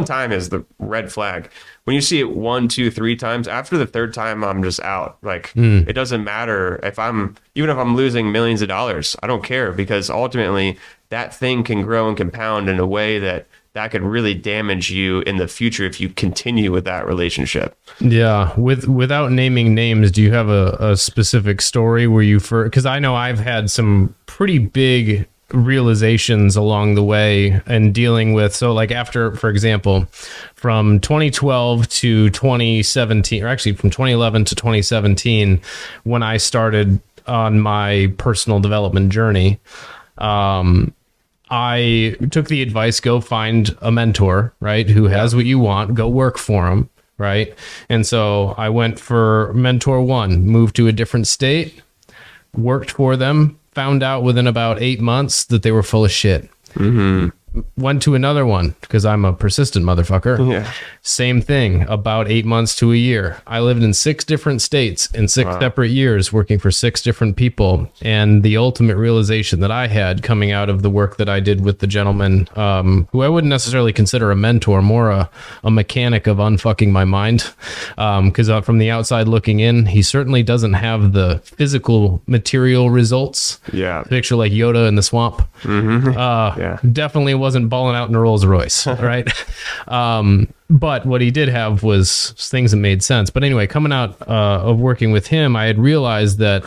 time is the red flag. When you see it 1, 2, 3 times, after the third time, I'm just out. Like it doesn't matter even if I'm losing millions of dollars, I don't care, because ultimately that thing can grow and compound in a way that could really damage you in the future if you continue with that relationship. Yeah. Without naming names, do you have a specific story where because I know I've had some pretty big realizations along the way and dealing with, so like after, for example, from 2012 to 2017, or actually from 2011 to 2017, when I started on my personal development journey, I took the advice, go find a mentor, right? Who has what you want, go work for him, right? And so I went for mentor 1, moved to a different state, worked for them, found out within about 8 months that they were full of shit. Went to another one because I'm a persistent motherfucker. Yeah. Same thing, about 8 months to a year. I lived in 6 different states in 6 separate years, working for 6 different people. And the ultimate realization that I had coming out of the work that I did with the gentleman, who I wouldn't necessarily consider a mentor, more a mechanic of unfucking my mind. Because from the outside looking in, he certainly doesn't have the physical material results. Yeah. Picture like Yoda in the swamp. Definitely wasn't balling out in a Rolls Royce, right? But what he did have was things that made sense. But anyway, coming out of working with him, I had realized that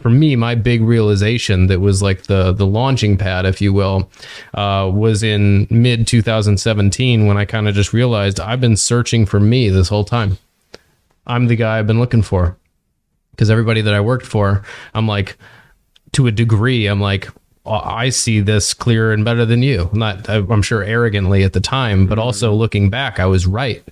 for me, my big realization that was like the launching pad, if you will, was in mid 2017 when I kind of just realized I've been searching for me this whole time. I'm the guy I've been looking for, because everybody that I worked for, I'm like, to a degree, I'm like, I see this clearer and better than you. I'm sure arrogantly at the time, but also looking back, I was right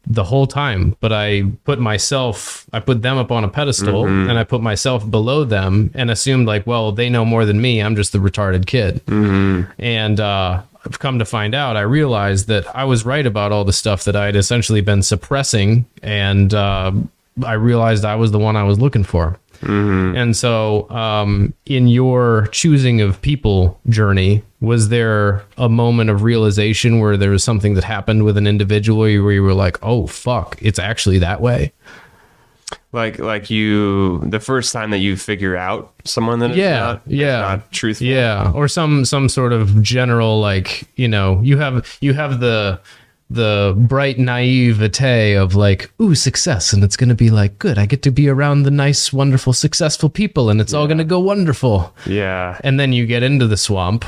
the whole time. But I put them up on a pedestal and I put myself below them and assumed like, well, they know more than me. I'm just the retarded kid. And I've come to find out, I realized that I was right about all the stuff that I had essentially been suppressing. And I realized I was the one I was looking for. And so in your choosing of people journey, was there a moment of realization where there was something that happened with an individual where you were like, oh, fuck, it's actually that way? Like the first time that you figure out someone that is not truthful. Yeah. Or some sort of general, like, you have the bright naivete of like, ooh, success. And it's going to be like, good, I get to be around the nice, wonderful, successful people and it's all going to go wonderful. Yeah. And then you get into the swamp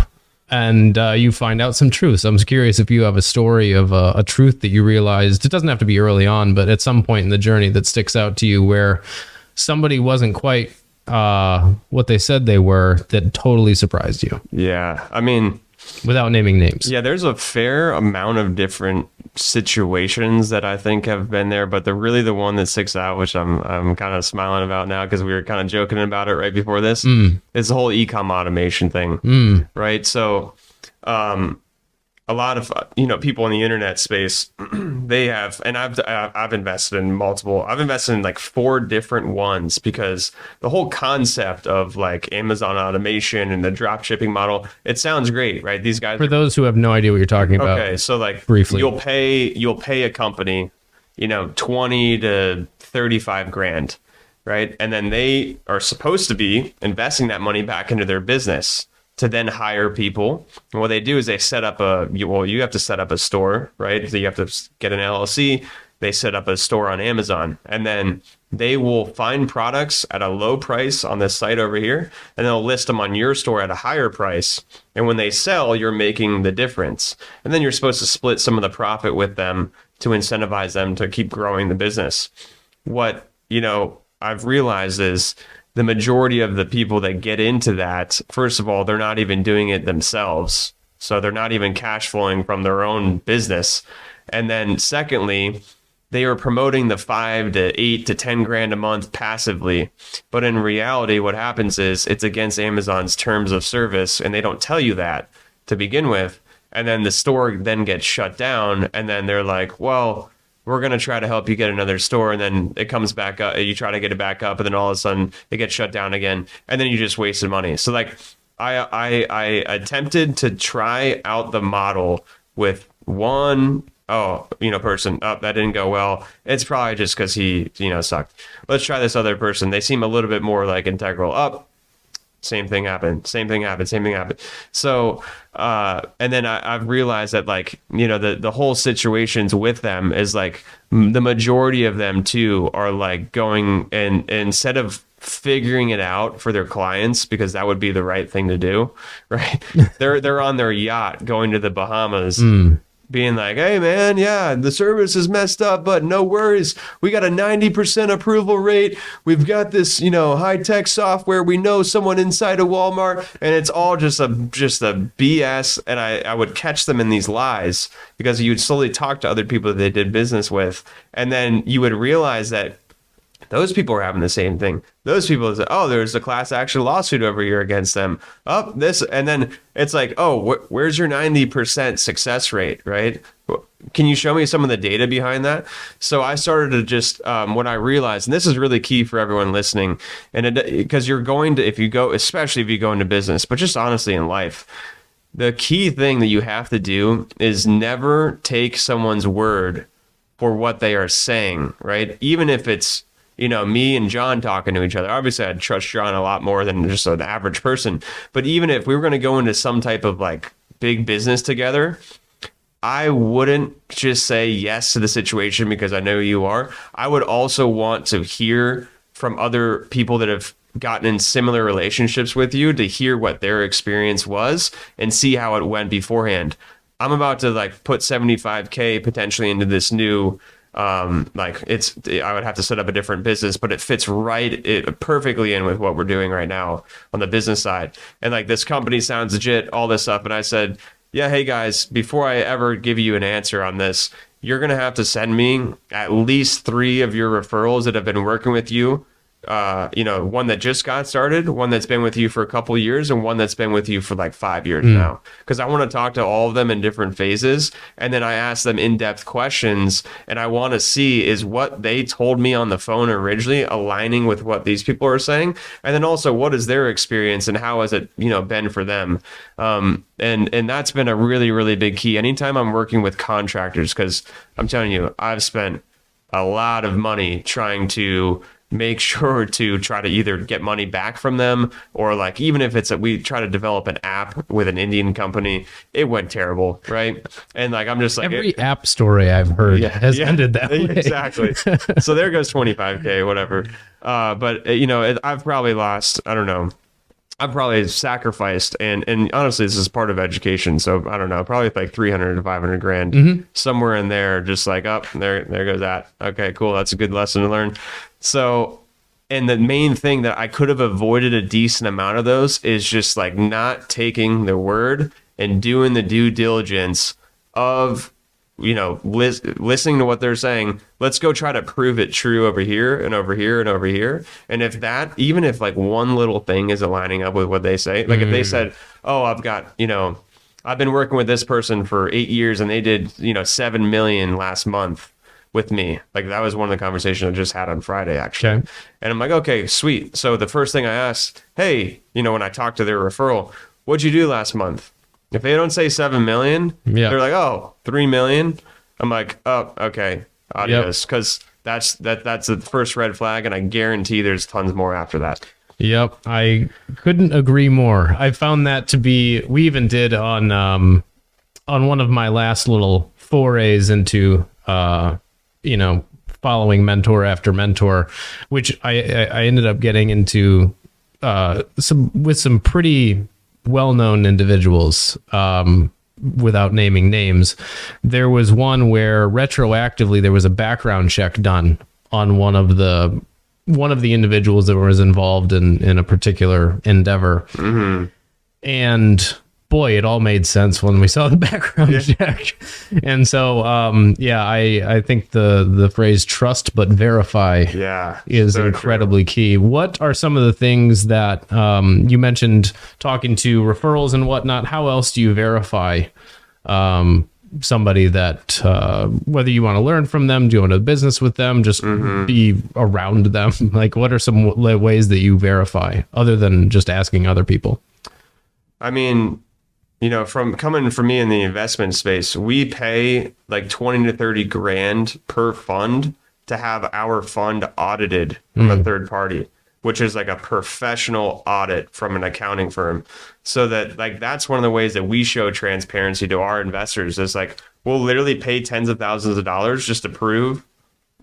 and you find out some truths. I'm curious if you have a story of a truth that you realized. It doesn't have to be early on, but at some point in the journey that sticks out to you where somebody wasn't quite what they said they were, that totally surprised you. Yeah. I mean, without naming names. Yeah, there's a fair amount of different situations that I think have been there, but the one that sticks out, which I'm kind of smiling about now because we were kind of joking about it right before this, is the whole ecom automation thing, right? So, a lot of people in the internet space, they have, and I've invested in multiple. I've invested in like 4 different ones because the whole concept of like Amazon automation and the drop shipping model, it sounds great, right? These guys. For those who have no idea what you're talking about. Okay, so like briefly, you'll pay a company, 20 to 35 grand, right? And then they are supposed to be investing that money back into their business to then hire people. And what they do is they set up you have to set up a store, right? So you have to get an LLC. They set up a store on Amazon, and then they will find products at a low price on this site over here, and they'll list them on your store at a higher price. And when they sell, you're making the difference. And then you're supposed to split some of the profit with them to incentivize them to keep growing the business. What, I've realized is the majority of the people that get into that, first of all, they're not even doing it themselves. So they're not even cash flowing from their own business. And then secondly, they are promoting the 5 to 8 to 10 grand a month passively. But in reality, what happens is it's against Amazon's terms of service, and they don't tell you that to begin with. And then the store then gets shut down, and then they're like, well, we're going to try to help you get another store. And then it comes back up, you try to get it back up, and then all of a sudden it gets shut down again. And then you just wasted money. So like I attempted to try out the model with one person. Oh, that didn't go well. It's probably just because he, sucked. Let's try this other person. They seem a little bit more like integral. Same thing happened. So, and then I've realized that the whole situations with them is like the majority of them too are like going and instead of figuring it out for their clients, because that would be the right thing to do, right? They're on their yacht going to the Bahamas. Being like, hey, man, yeah, the service is messed up, but no worries. We got a 90% approval rate. We've got this, high-tech software. We know someone inside of Walmart, and it's all just a BS. And I would catch them in these lies because you'd slowly talk to other people that they did business with, and then you would realize that those people are having the same thing. Those people say, oh, there's a class action lawsuit over here against them. Oh, this. And then it's like, oh, where's your 90% success rate, right? Can you show me some of the data behind that? So I started to just, what I realized, and this is really key for everyone listening, and because you're going to, especially if you go into business, but just honestly in life, the key thing that you have to do is never take someone's word for what they are saying, right? Even if it's, me and John talking to each other. Obviously, I'd trust John a lot more than just an average person. But even if we were going to go into some type of like big business together, I wouldn't just say yes to the situation because I know you are. I would also want to hear from other people that have gotten in similar relationships with you to hear what their experience was and see how it went beforehand. I'm about to put 75K potentially into this new I would have to set up a different business, but it fits perfectly in with what we're doing right now on the business side. And this company sounds legit, all this stuff. And I said, yeah, hey guys, before I ever give you an answer on this, you're going to have to send me at least 3 of your referrals that have been working with you. One that just got started, one that's been with you for a couple of years, and one that's been with you for 5 years now. Because I want to talk to all of them in different phases, and then I ask them in-depth questions, and I want to see is what they told me on the phone originally aligning with what these people are saying, and then also what is their experience and how has it been for them. And that's been a really, really big key. Anytime I'm working with contractors, because I'm telling you, I've spent a lot of money trying to make sure to try to either get money back from them or even if we try to develop an app with an Indian company, it went terrible, right? And I'm just every app story I've heard has ended that way. Exactly. So there goes 25K, whatever. But I've probably lost, I don't know, I've probably sacrificed, and honestly, this is part of education. So I don't know, probably 300 to 500 grand, somewhere in there, just there goes that. Okay, cool. That's a good lesson to learn. So, and the main thing that I could have avoided a decent amount of those is just not taking the word and doing the due diligence of, listening to what they're saying. Let's go try to prove it true over here and over here and over here. And if that, even if one little thing isn't lining up with what they say, if they said, oh, I've been working with this person for 8 years and they did, 7 million last month with me. That was one of the conversations I just had on Friday, actually. Okay. And I'm like, okay, sweet. So the first thing I asked, hey, when I talked to their referral, what'd you do last month? If they don't say 7 million, they're like, oh, 3 million. I'm like, oh, okay, adios. Because that's the first red flag, and I guarantee there's tons more after that. Yep, I couldn't agree more. I found that to be. We even did on one of my last little forays into following mentor after mentor, which I ended up getting into some pretty well-known individuals. Without naming names, there was one where retroactively there was a background check done on one of the individuals that was involved in a particular endeavor. Mm-hmm. And boy, it all made sense when we saw the background check. And so, I think the phrase trust but verify is so incredibly key. What are some of the things that you mentioned talking to referrals and whatnot? How else do you verify somebody that whether you want to learn from them, do you want to do business with them, just be around them? Like, what are some ways that you verify other than just asking other people? I mean, from coming from me in the investment space, we pay like 20 to 30 grand per fund to have our fund audited from a third party, which is like a professional audit from an accounting firm. So that that's one of the ways that we show transparency to our investors is like, we'll literally pay tens of thousands of dollars just to prove,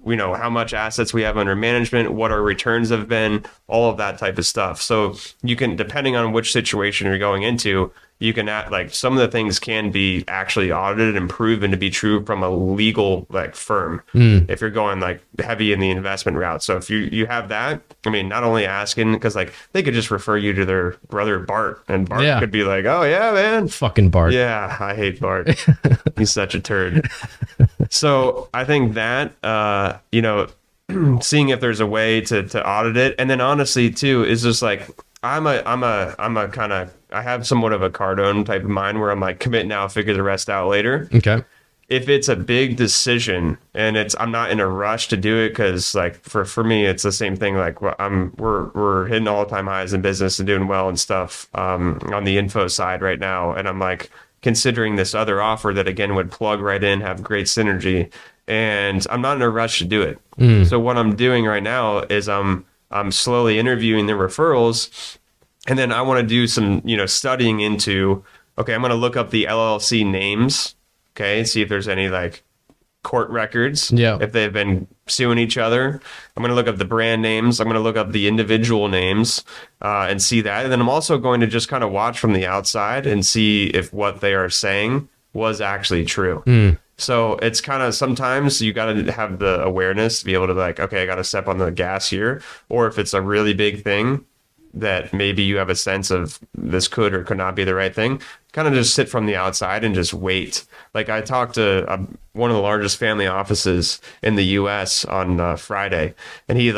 how much assets we have under management, what our returns have been, all of that type of stuff. So you can, depending on which situation you're going into, you can some of the things can be actually audited and proven to be true from a legal firm if you're going heavy in the investment route. So if you have that, I mean, not only asking, because they could just refer you to their brother Bart, and Bart could be like, oh yeah, man, fucking Bart. Yeah, I hate Bart. He's such a turd. So I think that seeing if there's a way to audit it, and then honestly too is just I'm a kind of, I have somewhat of a Cardone type of mind where I'm like, commit now, figure the rest out later. Okay. If it's a big decision and I'm not in a rush to do it, because for me it's the same thing. We're hitting all-time highs in business and doing well and stuff on the info side right now, and I'm considering this other offer that again would plug right in, have great synergy, and I'm not in a rush to do it. So what I'm doing right now is I'm slowly interviewing the referrals, and then I want to do some, studying into, okay, I'm going to look up the LLC names, okay, see if there's any court records, if they've been suing each other. I'm going to look up the brand names. I'm going to look up the individual names and see that. And then I'm also going to just kind of watch from the outside and see if what they are saying was actually true. So it's kind of, sometimes you got to have the awareness to be able to okay, I got to step on the gas here. Or if it's a really big thing that maybe you have a sense of this could or could not be the right thing, kind of just sit from the outside and just wait. I talked to one of the largest family offices in the US on Friday, and he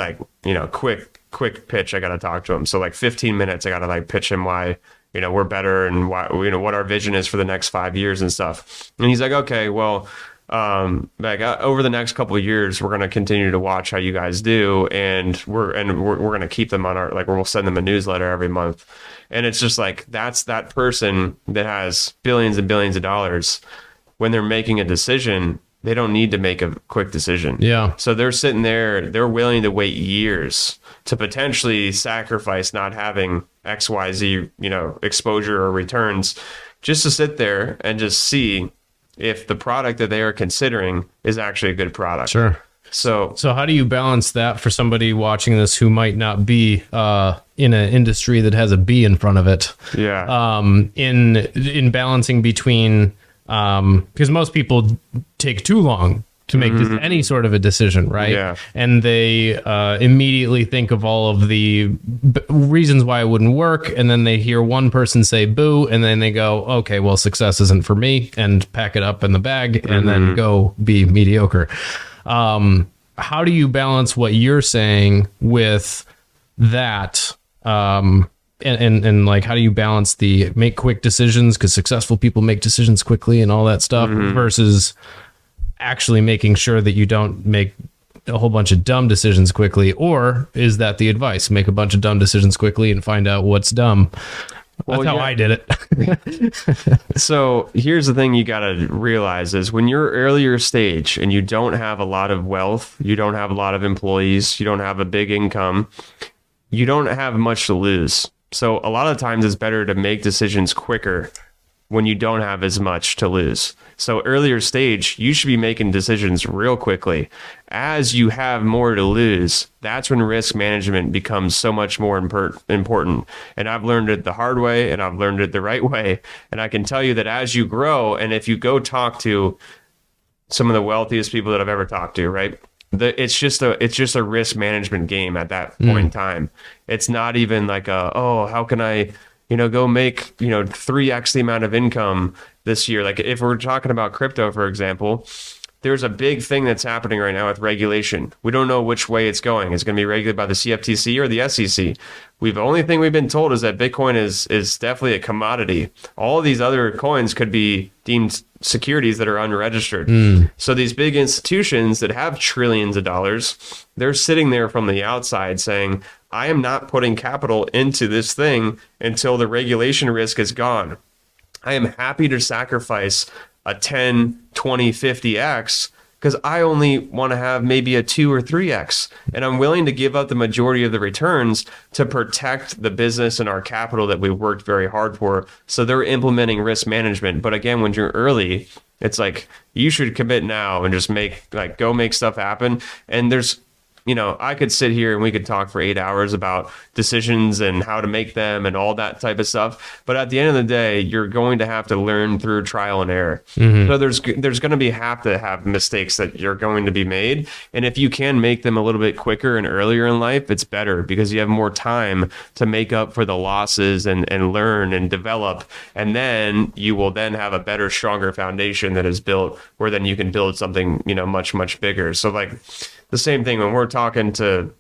quick pitch, I got to talk to him. So 15 minutes, I got to pitch him why we're better and why, what our vision is for the next 5 years and stuff. And he's like, okay, well, over the next couple of years, we're going to continue to watch how you guys do. And we're going to keep them on our, we'll send them a newsletter every month. And it's just that's that person that has billions and billions of dollars. When they're making a decision, they don't need to make a quick decision. Yeah. So they're sitting there, they're willing to wait years to potentially sacrifice not having XYZ, exposure or returns, just to sit there and just see if the product that they are considering is actually a good product. Sure. So how do you balance that for somebody watching this who might not be in an industry that has a B in front of it? Yeah. In balancing between, because most people take too long to make any sort of a decision, right? Yeah. And they immediately think of all of the reasons why it wouldn't work, and then they hear one person say boo, and then they go, okay, well, success isn't for me, and pack it up in the bag, and then go be mediocre. How do you balance what you're saying with that? And how do you balance the make quick decisions, because successful people make decisions quickly and all that stuff, versus actually making sure that you don't make a whole bunch of dumb decisions quickly? Or is that the advice? Make a bunch of dumb decisions quickly and find out what's dumb. That's how I did it. So here's the thing you got to realize is when you're earlier stage and you don't have a lot of wealth, you don't have a lot of employees, you don't have a big income, you don't have much to lose. So a lot of times it's better to make decisions quicker when you don't have as much to lose. So earlier stage, you should be making decisions real quickly. As you have more to lose, that's when risk management becomes so much more important. And I've learned it the hard way, and I've learned it the right way. And I can tell you that as you grow, and if you go talk to some of the wealthiest people that I've ever talked to, right? It's just a risk management game at that point in time. It's not even like how can I go make 3x the amount of income this year. Like if we're talking about crypto, for example, there's a big thing that's happening right now with regulation. We don't know which way it's going. It's going to be regulated by the CFTC or the SEC. The only thing we've been told is that Bitcoin is definitely a commodity. All of these other coins could be deemed securities that are unregistered. So these big institutions that have trillions of dollars, they're sitting there from the outside saying, I am not putting capital into this thing until the regulation risk is gone. I am happy to sacrifice a 10, 20, 50x because I only want to have maybe a 2 or 3x. And I'm willing to give up the majority of the returns to protect the business and our capital that we worked very hard for. So they're implementing risk management. But again, when you're early, it's like you should commit now and just go make stuff happen. And there's I could sit here and we could talk for 8 hours about decisions and how to make them and all that type of stuff. But at the end of the day, you're going to have to learn through trial and error. So there's going to have to have mistakes that you're going to be made. And if you can make them a little bit quicker and earlier in life, it's better because you have more time to make up for the losses and learn and develop. And then you will then have a better, stronger foundation that is built where then you can build something, much, much bigger. So like, the same thing when we're talking to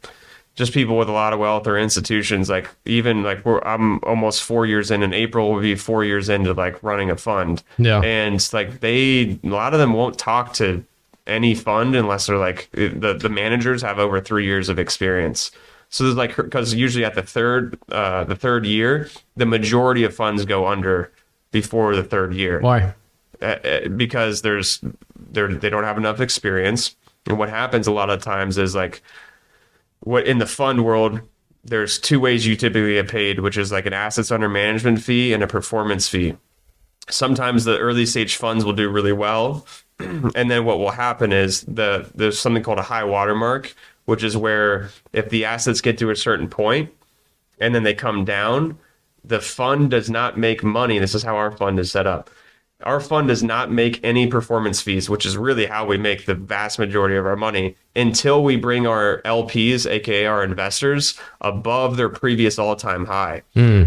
just people with a lot of wealth or institutions, I'm almost 4 years in April will be 4 years into running a fund. Yeah. And a lot of them won't talk to any fund unless they're the managers have over 3 years of experience. So there's because usually at the third year, the majority of funds go under before the third year. Why? Because they don't have enough experience. And what happens a lot of times is what in the fund world, there's two ways you typically get paid, which is an assets under management fee and a performance fee. Sometimes the early stage funds will do really well. And then what will happen is there's something called a high watermark, which is where if the assets get to a certain point and then they come down, the fund does not make money. This is how our fund is set up. Our fund does not make any performance fees, which is really how we make the vast majority of our money, until we bring our LPs, aka our investors, above their previous all-time high.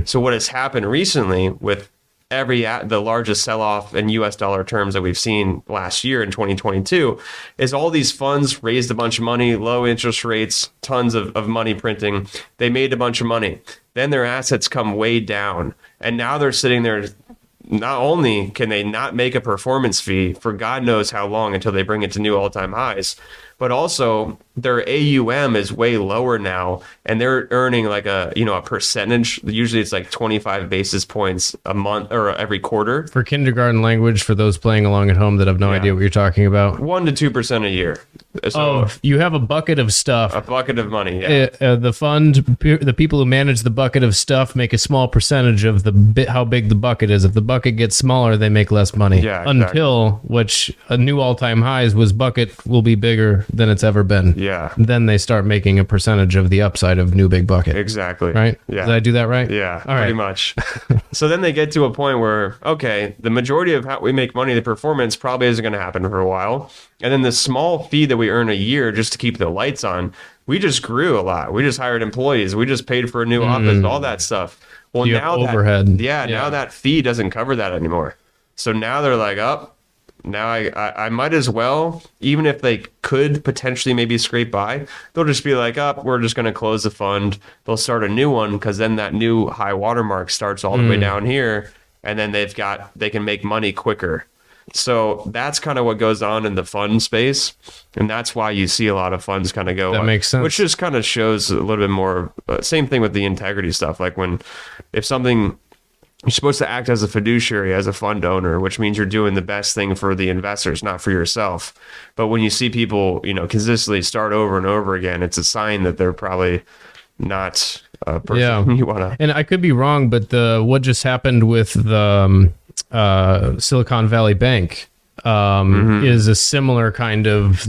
So what has happened recently with the largest sell-off in US dollar terms that we've seen last year in 2022 is all these funds raised a bunch of money, low interest rates, tons of money printing. They made a bunch of money. Then their assets come way down. And now they're sitting there. Not only can they not make a performance fee for God knows how long until they bring it to new all-time highs, but also their AUM is way lower now, and they're earning a percentage. Usually it's 25 basis points a month or every quarter. For kindergarten language, for those playing along at home that have no idea what you're talking about. 1% to 2% a year. So you have a bucket of stuff. A bucket of money, yeah. The fund, the people who manage the bucket of stuff make a small percentage of how big the bucket is. If the bucket gets smaller, they make less money. Yeah, exactly. Until, which a new all-time highs was bucket will be bigger than it's ever been. Yeah. Then they start making a percentage of the upside of new big bucket. Exactly. Right? Yeah. Did I do that right? Yeah, pretty much. So then they get to a point where, okay, the majority of how we make money, the performance probably isn't going to happen for a while. And then the small fee that we earn a year just to keep the lights on, we just grew a lot. We just hired employees. We just paid for a new office, all that stuff. Well, now overhead. Now that fee doesn't cover that anymore. So now they're now I might as well, even if they could potentially maybe scrape by, they'll just be we're just going to close the fund. They'll start a new one because then that new high watermark starts all the way down here, and then they can make money quicker. So that's kind of what goes on in the fund space, and that's why you see a lot of funds kind of go. That makes sense. Which just kind of shows a little bit more. Same thing with the integrity stuff. If something. You're supposed to act as a fiduciary, as a fund owner, which means you're doing the best thing for the investors, not for yourself. But when you see people, consistently start over and over again, it's a sign that they're probably not a person you want to. And I could be wrong, but what just happened with the Silicon Valley Bank is a similar kind of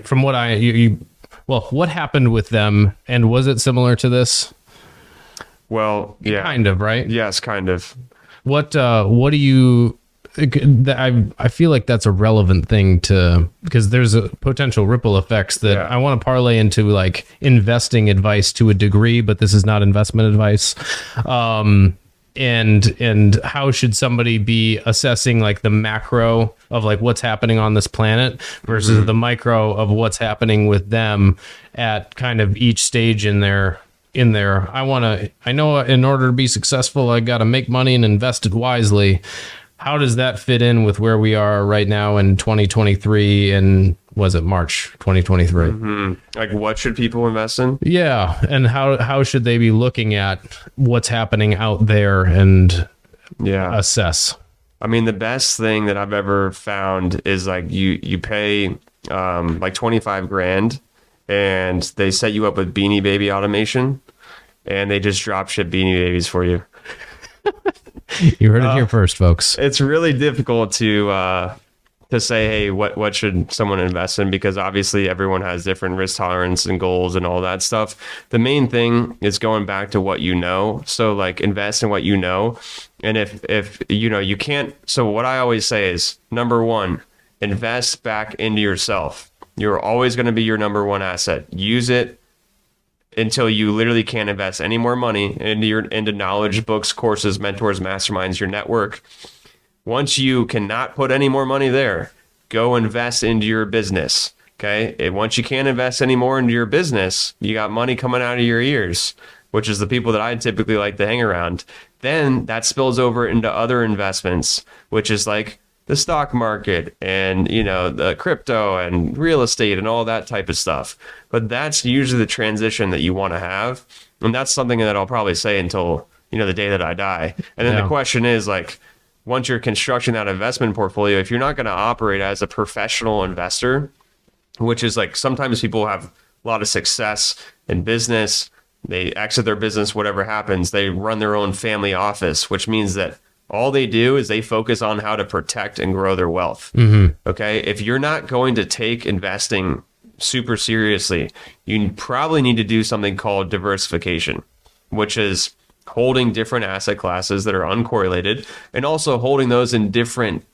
from what what happened with them, and was it similar to this? Well, yeah, kind of, right? Yes, kind of. What do you? I feel like that's a relevant thing because there's a potential ripple effects that I want to parlay into like investing advice to a degree, but this is not investment advice. And how should somebody be assessing like the macro of like what's happening on this planet versus the micro of what's happening with them at kind of each stage in their I know in order to be successful, I got to make money and invest it wisely. How does that fit in with where we are right now in 2023 and was it March 2023? Like what should people invest in? Yeah. And how should they be looking at what's happening out there and assess? I mean, the best thing that I've ever found is like you pay like 25 grand and they set you up with Beanie Baby automation and they just drop ship Beanie Babies for you. You heard it here first, folks. It's really difficult to say, hey, what should someone invest in? Because obviously everyone has different risk tolerance and goals and all that stuff. The main thing is going back to what you know. So like invest in what you know. And if you know, you can't. So what I always say is, number one, invest back into yourself. You're always going to be your number one asset. Use it until you literally can't invest any more money into knowledge, books, courses, mentors, masterminds, your network. Once you cannot put any more money there, go invest into your business. Okay. And once you can't invest any more into your business, you got money coming out of your ears, which is the people that I typically like to hang around. Then that spills over into other investments, which is like the stock market and, you know, the crypto and real estate and all that type of stuff. But that's usually the transition that you want to have. And that's something that I'll probably say until, you know, the day that I die. And then the question is like, once you're constructing that investment portfolio, if you're not going to operate as a professional investor, which is like sometimes people have a lot of success in business, they exit their business, whatever happens, they run their own family office, which means that all they do is they focus on how to protect and grow their wealth. Okay. If you're not going to take investing super seriously, you probably need to do something called diversification, which is holding different asset classes that are uncorrelated and also holding those in different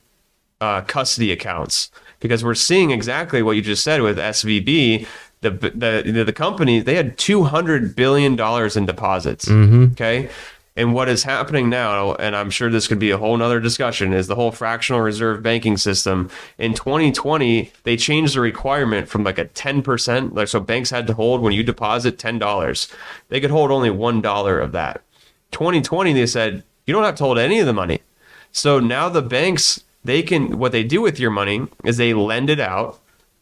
custody accounts. Because we're seeing exactly what you just said with SVB. The company, they had $200 billion in deposits. Okay. And what is happening now, and I'm sure this could be a whole nother discussion, is the whole fractional reserve banking system. In 2020, they changed the requirement from like a 10%. Like, so banks had to hold, when you deposit $10, they could hold only $1 of that. 2020, they said, you don't have to hold any of the money. So now the banks, what they do with your money is they lend it out,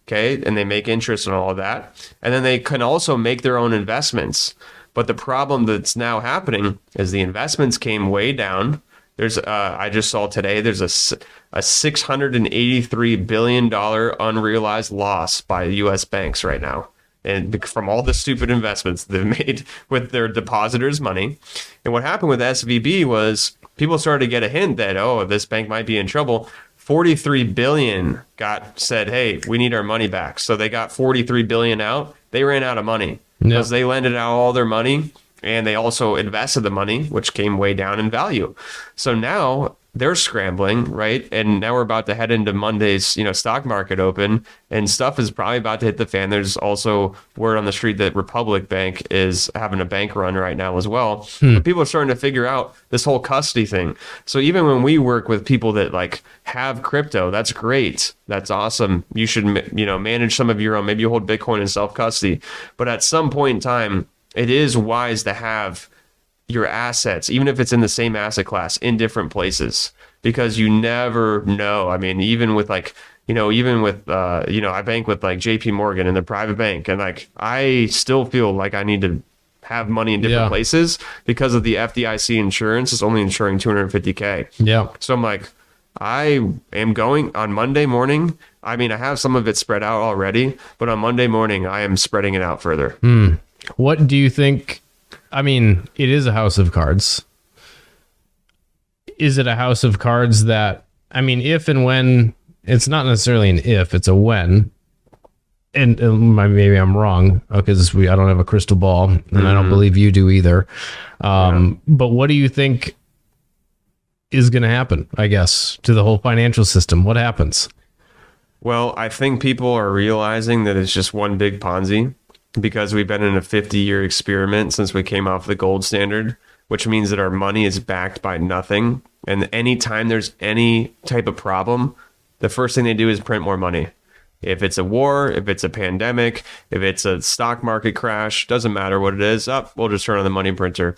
okay, and they make interest and all of that. And then they can also make their own investments. But the problem that's now happening is the investments came way down. There's, I just saw today, there's a $683 billion unrealized loss by U.S. banks right now. And from all the stupid investments they've made with their depositors' money. And what happened with SVB was people started to get a hint that, oh, this bank might be in trouble. 43 billion said, hey, we need our money back. So they got 43 billion out. They ran out of money. Because they lended out all their money and they also invested the money, which came way down in value. So now they're scrambling, right? And now we're about to head into Monday's, you know, stock market open and stuff is probably about to hit the fan. There's also word on the street that Republic Bank is having a bank run right now as well. But people are starting to figure out this whole custody thing. So even when we work with people that like have crypto, that's great. That's awesome. You should, you know, manage some of your own. Maybe you hold Bitcoin in self-custody. But at some point in time, it is wise to have your assets, even if it's in the same asset class, in different places, because you never know. I mean, even with like, you know, I bank with like JP Morgan in the private bank, and like I still feel like I need to have money in different places because of the FDIC insurance is only insuring $250K. Yeah. So I'm like, I am going on Monday morning. I mean, I have some of it spread out already, but on Monday morning, I am spreading it out further. What do you think? I mean, it is a house of cards. Is it a house of cards that, I mean, if and when, it's not necessarily an if, it's a when. And maybe I'm wrong because I don't have a crystal ball, and I don't believe you do either. But what do you think is going to happen, I guess, to the whole financial system? What happens? Well, I think people are realizing that it's just one big Ponzi because we've been in a 50-year experiment since we came off the gold standard, which means that our money is backed by nothing. And anytime there's any type of problem, the first thing they do is print more money. If it's a war, if it's a pandemic, if it's a stock market crash, doesn't matter what it is, we'll just turn on the money printer.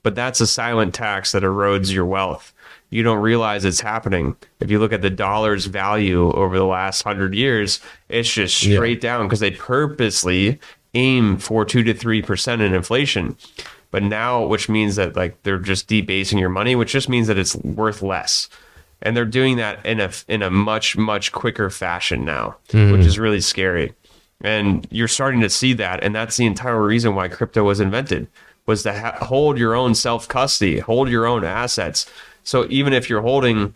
But that's a silent tax that erodes your wealth. You don't realize it's happening. If you look at the dollar's value over the last 100 years, it's just straight down because they purposely aim for 2 to 3% in inflation. But now, which means that like they're just debasing your money, which just means that it's worth less. And they're doing that in a much, much quicker fashion now, which is really scary. And you're starting to see that. And that's the entire reason why crypto was invented, was to hold your own self-custody, hold your own assets. So even if you're holding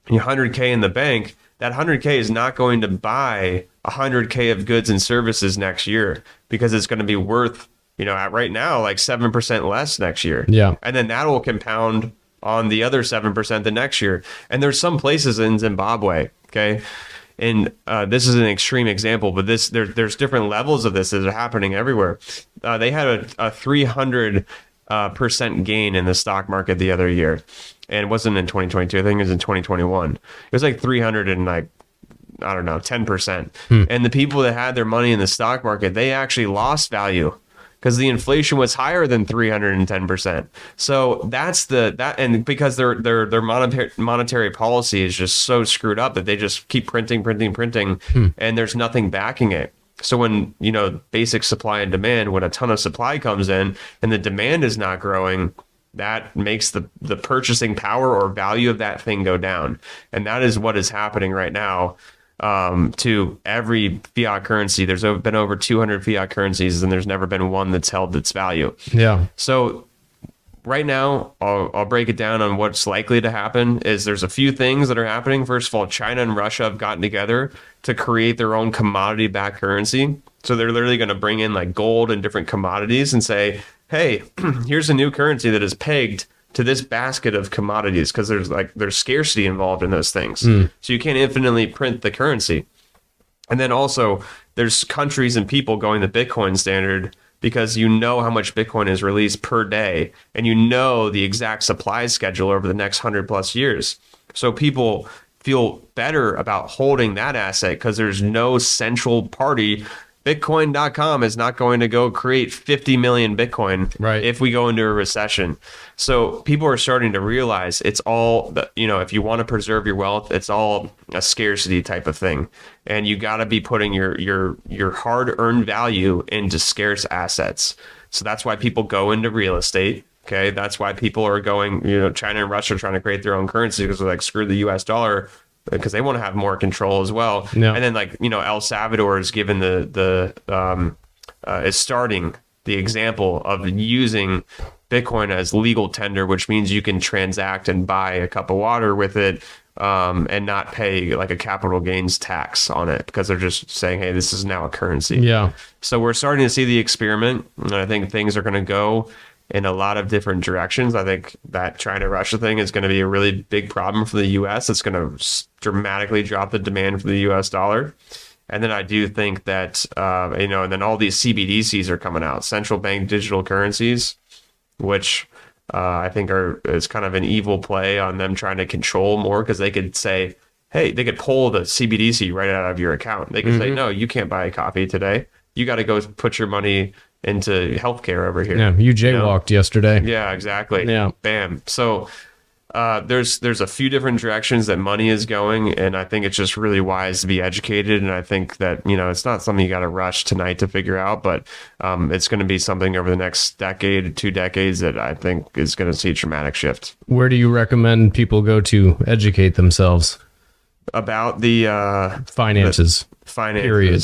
$100K in the bank, that $100K is not going to buy $100K of goods and services next year because it's going to be worth, at right now, like 7% less next year. Yeah. And then that will compound on the other 7% the next year. And there's some places in Zimbabwe, okay? And this is an extreme example, but there's different levels of this that are happening everywhere. They had a 300% gain in the stock market the other year. And it wasn't in 2022. I think it was in 2021. It was like 300 and like, I don't know, 10%. And the people that had their money in the stock market, they actually lost value because the inflation was higher than 310%. So and because their monetary policy is just so screwed up that they just keep printing, and there's nothing backing it. So when, basic supply and demand, when a ton of supply comes in and the demand is not growing, that makes the purchasing power or value of that thing go down. And that is what is happening right now. To every fiat currency. There's been over 200 fiat currencies, and there's never been one that's held its value. Yeah. So right now, I'll break it down on what's likely to happen. Is there's a few things that are happening. First of all, China and Russia have gotten together to create their own commodity-backed currency. So they're literally going to bring in like gold and different commodities and say, hey, here's a new currency that is pegged to this basket of commodities because there's scarcity involved in those things. So you can't infinitely print the currency. And then also there's countries and people going the Bitcoin standard because how much Bitcoin is released per day and the exact supply schedule over the next 100+ years. So people feel better about holding that asset because there's no central party. Bitcoin.com is not going to go create 50 million Bitcoin if we go into a recession. So people are starting to realize it's all, if you want to preserve your wealth, it's all a scarcity type of thing. And you got to be putting your hard-earned value into scarce assets. So that's why people go into real estate. Okay, that's why people are going, China and Russia are trying to create their own currency because they're like, screw the US dollar, because they want to have more control as well. Yeah. And then El Salvador is given is starting the example of using Bitcoin as legal tender, which means you can transact and buy a cup of water with it and not pay like a capital gains tax on it because they're just saying, hey, this is now a currency. Yeah. So we're starting to see the experiment, and I think things are going to go in a lot of different directions. I think that China-Russia thing is going to be a really big problem for the U.S. It's going to dramatically drop the demand for the U.S. dollar. And then I do think that, and then all these CBDCs are coming out, central bank digital currencies, which I think is kind of an evil play on them trying to control more because they could say, hey, they could pull the CBDC right out of your account. They could say, no, you can't buy a coffee today. You got to go put your money into healthcare over here. Yeah, you jaywalked yesterday. Yeah, exactly. Yeah, bam. So there's a few different directions that money is going, and I think it's just really wise to be educated. And I think that it's not something you got to rush tonight to figure out, but it's going to be something over the next decade, 2 decades that I think is going to see a dramatic shift. Where do you recommend people go to educate themselves about the finances? Period.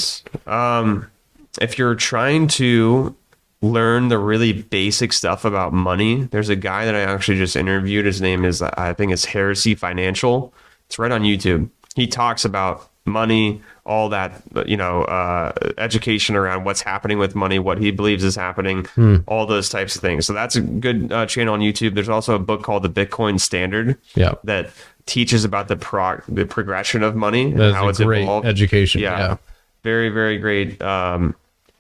If you're trying to learn the really basic stuff about money. There's a guy that I actually just interviewed. His name is, I think it's Heresy Financial. It's right on YouTube. He talks about money, all that, education around what's happening with money, what he believes is happening, all those types of things. So that's a good channel on YouTube. There's also a book called The Bitcoin Standard that teaches about the progression of money and how it's great evolved. Education. Yeah. Very, very great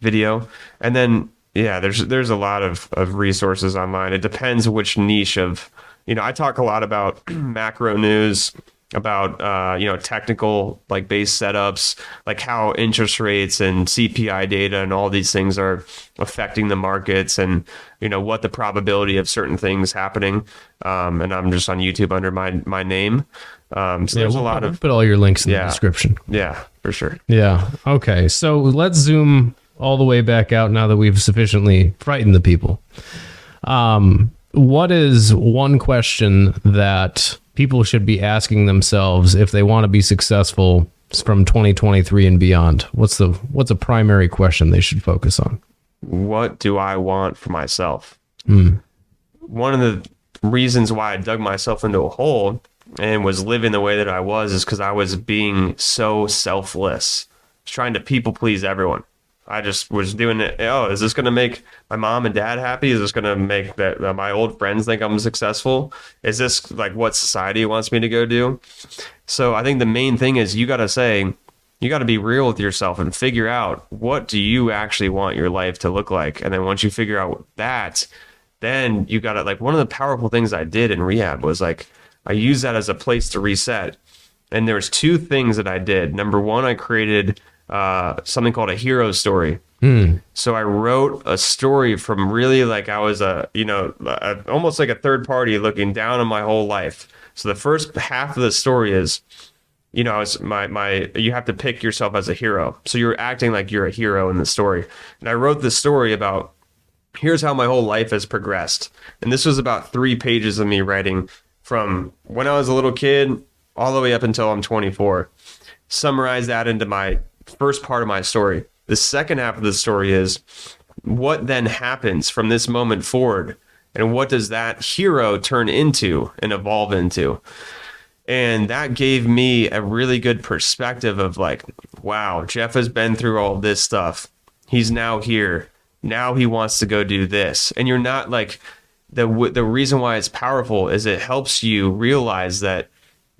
video. And then, there's a lot of resources online. It depends which niche of, I talk a lot about macro news, about, technical like base setups, like how interest rates and CPI data and all these things are affecting the markets, and, what the probability of certain things happening. And I'm just on YouTube under my name. So there's a lot of, put all your links in the description. Yeah, for sure. Yeah. Okay. So let's zoom all the way back out now that we've sufficiently frightened the people. What is one question that people should be asking themselves if they want to be successful from 2023 and beyond? What's a primary question they should focus on? What do I want for myself? One of the reasons why I dug myself into a hole and was living the way that I was is because I was being so selfless. I was trying to people please everyone. I just was doing it. Oh, is this going to make my mom and dad happy? Is this going to make my old friends think I'm successful? Is this like what society wants me to go do? So I think the main thing is you got to be real with yourself and figure out, what do you actually want your life to look like? And then once you figure out that, then you got to, like, one of the powerful things I did in rehab was like, I used that as a place to reset. And there's two things that I did. Number one, I created something called a hero story. So I wrote a story from really, like, I was almost like a third party looking down on my whole life. So the first half of the story is, I was you have to pick yourself as a hero. So you're acting like you're a hero in the story. And I wrote this story about, here's how my whole life has progressed. And this was about 3 pages of me writing from when I was a little kid all the way up until I'm 24. Summarize that into my first part of my story. The second half of the story is what then happens from this moment forward, and what does that hero turn into and evolve into. And that gave me a really good perspective of like, wow, Jeff has been through all this stuff. He's now here. Now he wants to go do this. And you're not like, the reason why it's powerful is it helps you realize that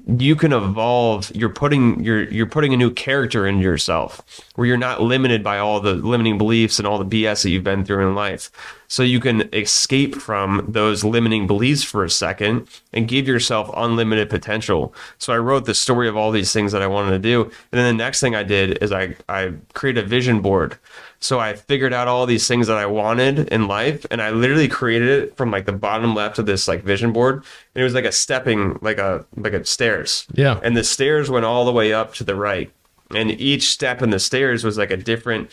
you can evolve. You're putting a new character into yourself, where you're not limited by all the limiting beliefs and all the BS that you've been through in life. So you can escape from those limiting beliefs for a second and give yourself unlimited potential. So I wrote the story of all these things that I wanted to do. And then the next thing I did is I created a vision board. So I figured out all these things that I wanted in life, and I literally created it from like the bottom left of this like vision board. And it was like a stepping, like a stairs. Yeah. And the stairs went all the way up to the right. And each step in the stairs was like a different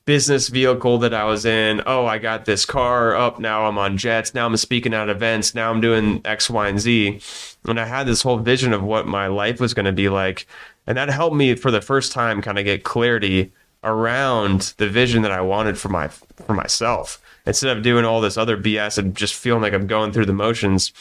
business vehicle that I was in. Oh, I got this car. Up, now I'm on jets. Now I'm speaking at events. Now I'm doing X, Y, and Z. And I had this whole vision of what my life was going to be like. And that helped me for the first time kind of get clarity around the vision that I wanted for myself. Instead of doing all this other BS and just feeling like I'm going through the motions,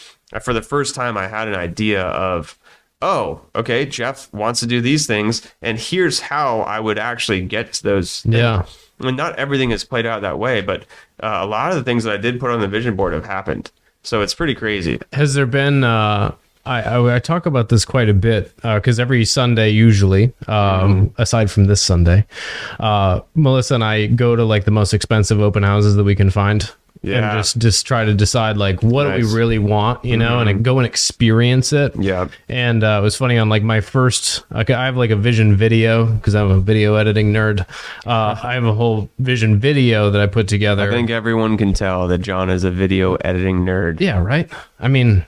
for the first time I had an idea of, oh, okay, Jeff wants to do these things, and here's how I would actually get to those things. Yeah. I mean, not everything is played out that way, but a lot of the things that I did put on the vision board have happened. So it's pretty crazy. Has there been, I talk about this quite a bit because every Sunday, usually, aside from this Sunday, Melissa and I go to like the most expensive open houses that we can find. Yeah. And just try to decide like what do we really want, and go and experience it. Yeah. And it was funny on like my first, I have like a vision video because I'm a video editing nerd. I have a whole vision video that I put together. I think everyone can tell that John is a video editing nerd. Yeah, right. I mean,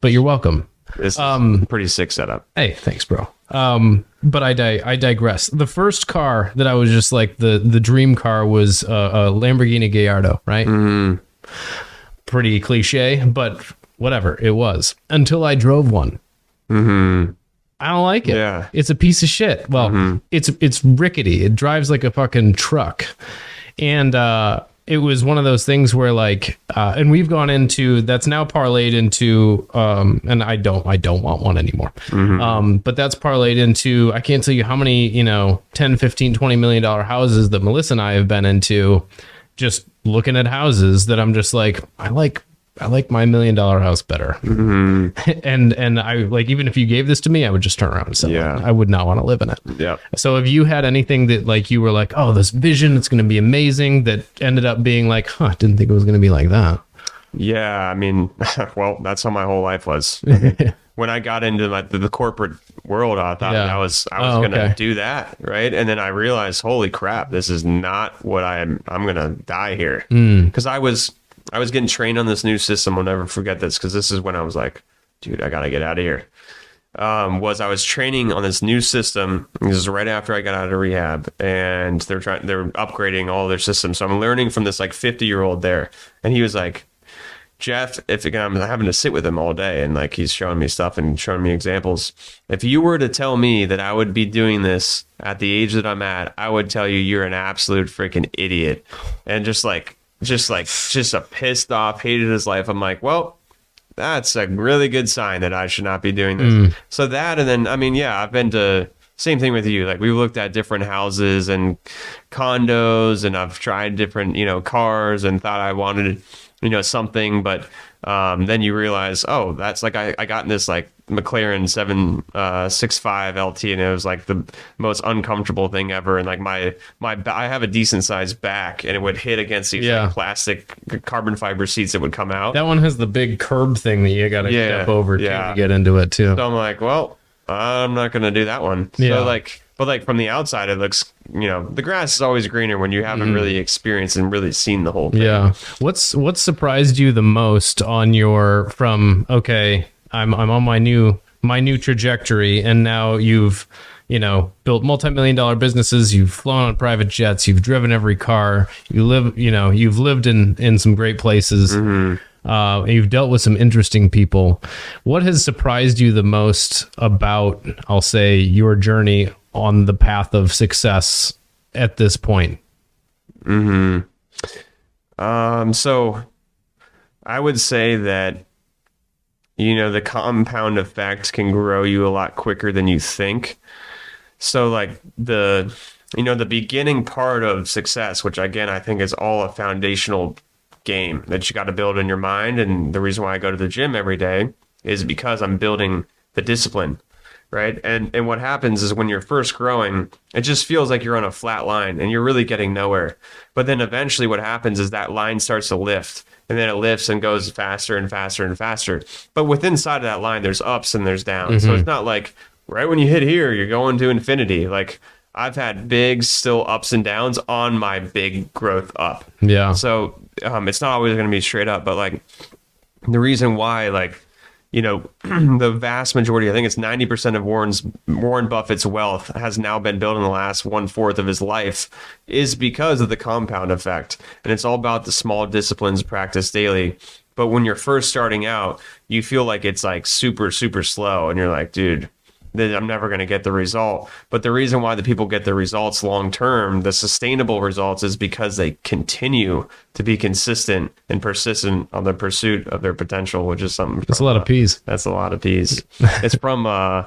but you're welcome. This is a pretty sick setup. Hey, thanks, bro. But I digress. The first car that I was just like the dream car was a Lamborghini Gallardo, right? Mm-hmm. Pretty cliche, but whatever it was. Until I drove one. Mm-hmm. I don't like it. Yeah. It's a piece of shit. Well, it's rickety. It drives like a fucking truck. And it was one of those things where like, and we've gone into, that's now parlayed into, and I don't want one anymore. But that's parlayed into, I can't tell you how many, 10, 15, $20 million houses that Melissa and I have been into, just looking at houses that I'm just like, I like my $1 million house better. And I like, even if you gave this to me, I would just turn around and sell it. I would not want to live in it. Yeah. So have you had anything that like you were like, oh, this vision, it's going to be amazing, that ended up being like, didn't think it was going to be like that? Yeah. I mean, well, that's how my whole life was. When I got into the corporate world, I thought I was going to do that. Right. And then I realized, holy crap, this is not what I'm going to die here. Because I was getting trained on this new system. I'll never forget this, because this is when I was like, dude, I got to get out of here. I was training on this new system. This is right after I got out of rehab, and they're upgrading all their systems. So I'm learning from this like 50-year-old there. And he was like, Jeff, I'm having to sit with him all day, and like he's showing me stuff and showing me examples. If you were to tell me that I would be doing this at the age that I'm at, I would tell you you're an absolute freaking idiot. And just a pissed off, hated his life. I'm like, well, that's a really good sign that I should not be doing this. So that, and then, I mean, yeah, I've been to, same thing with you. Like, we've looked at different houses and condos, and I've tried different, cars, and thought I wanted, something, but then you realize, oh, that's like, I got in this like McLaren 765 LT, and it was like the most uncomfortable thing ever. And like I have a decent sized back, and it would hit against these like plastic carbon fiber seats that would come out. That one has the big curb thing that you got to step over to get into it too. So I'm like, well, I'm not going to do that one. So but from the outside, it looks, the grass is always greener when you haven't really experienced and really seen the whole thing. Yeah. What surprised you the most on your, okay, I'm on my new trajectory, and now you've, built multi-million-dollar businesses, you've flown on private jets, you've driven every car, you've lived in some great places. You've dealt with some interesting people. What has surprised you the most about, I'll say, your journey on the path of success at this point? So I would say that, the compound effect can grow you a lot quicker than you think. So like the beginning part of success, which again, I think is all a foundational game that you got to build in your mind. And the reason why I go to the gym every day is because I'm building the discipline. Right. And what happens is when you're first growing, it just feels like you're on a flat line and you're really getting nowhere. But then eventually what happens is that line starts to lift, and then it lifts and goes faster and faster and faster. But within inside of that line, there's ups and there's downs. So it's not like right when you hit here, you're going to infinity. Like I've had big still ups and downs on my big growth up. Yeah. So it's not always going to be straight up, but like the reason why, like, the vast majority, I think it's 90% of Warren Buffett's wealth has now been built in the last 1/4 of his life, is because of the compound effect. And it's all about the small disciplines practiced daily. But when you're first starting out, you feel like it's like super, super slow. And you're like, dude, I'm never going to get the result. But the reason why the people get the results long term, the sustainable results, is because they continue to be consistent and persistent on the pursuit of their potential, which is something. That's a lot of P's. That's a lot of P's. It's from, I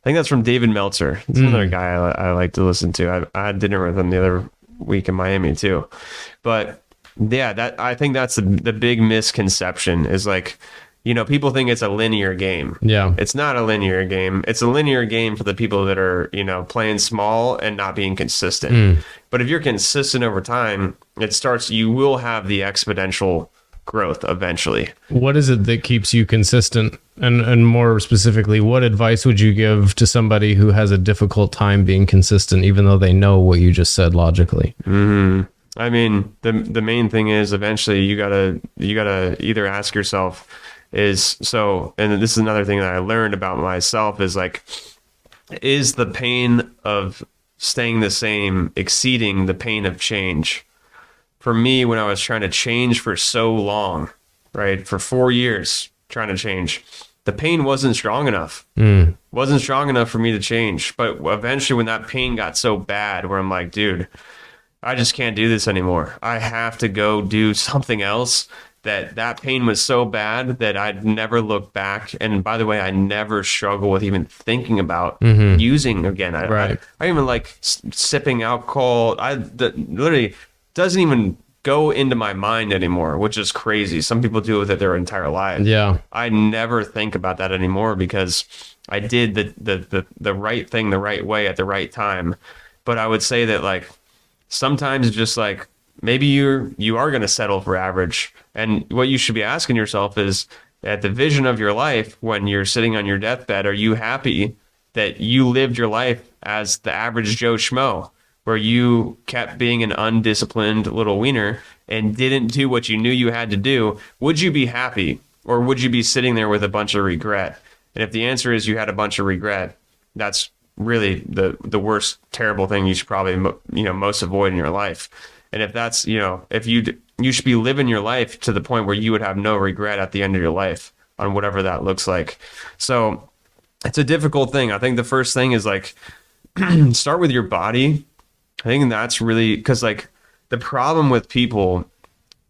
think that's from David Meltzer. It's another guy I like to listen to. I had dinner with him the other week in Miami too. But yeah, I think that's the big misconception is like, people think it's a linear game. Yeah. It's not a linear game. It's a linear game for the people that are, playing small and not being consistent. But if you're consistent over time, you will have the exponential growth eventually. What is it that keeps you consistent? And more specifically, what advice would you give to somebody who has a difficult time being consistent, even though they know what you just said logically? I mean, the main thing is eventually you gotta either ask yourself, and this is another thing that I learned about myself, is like, is the pain of staying the same exceeding the pain of change? For me, when I was trying to change for so long, right, for 4 years trying to change, the pain wasn't strong enough. Wasn't strong enough for me to change. But eventually when that pain got so bad where I'm like, dude, I just can't do this anymore. I have to go do something else. That pain was so bad that I'd never look back. And by the way, I never struggle with even thinking about using again. I even like sipping alcohol. Literally doesn't even go into my mind anymore, which is crazy. Some people do it with their entire life. Yeah. I never think about that anymore because I did the right thing the right way at the right time. But I would say that like sometimes just like maybe you are going to settle for average. And what you should be asking yourself is, at the vision of your life, when you're sitting on your deathbed, are you happy that you lived your life as the average Joe Schmo, where you kept being an undisciplined little wiener and didn't do what you knew you had to do? Would you be happy, or would you be sitting there with a bunch of regret? And if the answer is you had a bunch of regret, that's really the worst, terrible thing you should probably most avoid in your life. And if that's, if you should be living your life to the point where you would have no regret at the end of your life on whatever that looks like. So it's a difficult thing. I think the first thing is like, start with your body. I think that's really, because like the problem with people,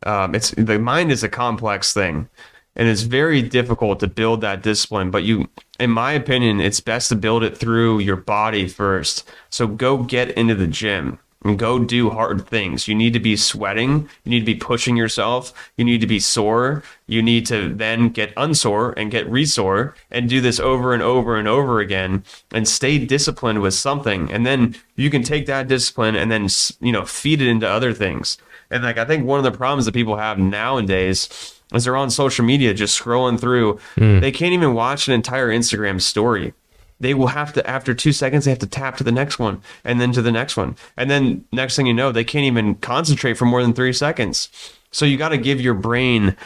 it's the mind is a complex thing, and it's very difficult to build that discipline. But in my opinion, it's best to build it through your body first. So go get into the gym and go do hard things. You need to be sweating. You need to be pushing yourself. You need to be sore. You need to then get unsore and get resore and do this over and over and over again and stay disciplined with something. And then you can take that discipline and then, feed it into other things. And like, I think one of the problems that people have nowadays is they're on social media just scrolling through. They can't even watch an entire Instagram story. They will have to, after 2 seconds, they have to tap to the next one and then to the next one. And then next thing you know, they can't even concentrate for more than 3 seconds. So you got to give your brain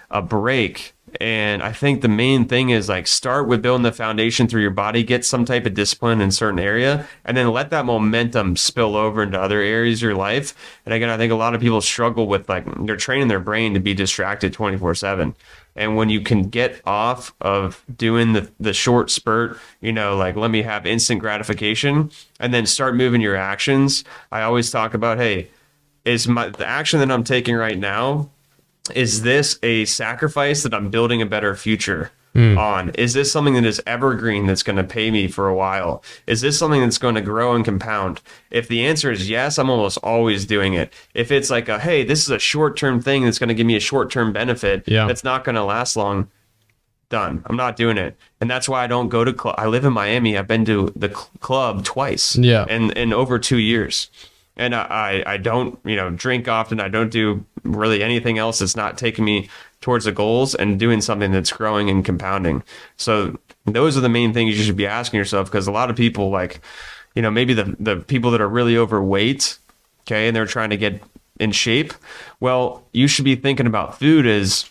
a break. And I think the main thing is like, start with building the foundation through your body, get some type of discipline in a certain area, and then let that momentum spill over into other areas of your life. And again, I think a lot of people struggle with like, they're training their brain to be distracted 24/7. And when you can get off of doing the short spurt, like let me have instant gratification and then start moving your actions. I always talk about, hey, the action that I'm taking right now, is this a sacrifice that I'm building a better future on? Is this something that is evergreen that's going to pay me for a while? Is this something that's going to grow and compound? If the answer is yes, I'm almost always doing it. If it's like, hey, this is a short-term thing that's going to give me a short-term benefit that's not going to last long, done. I'm not doing it. And that's why I don't go to club. I live in Miami. I've been to the club twice in over 2 years. And I don't, drink often. I don't do really anything else that's not taking me towards the goals and doing something that's growing and compounding. So those are the main things you should be asking yourself, because a lot of people like, maybe the people that are really overweight, okay, and they're trying to get in shape. Well, you should be thinking about food as,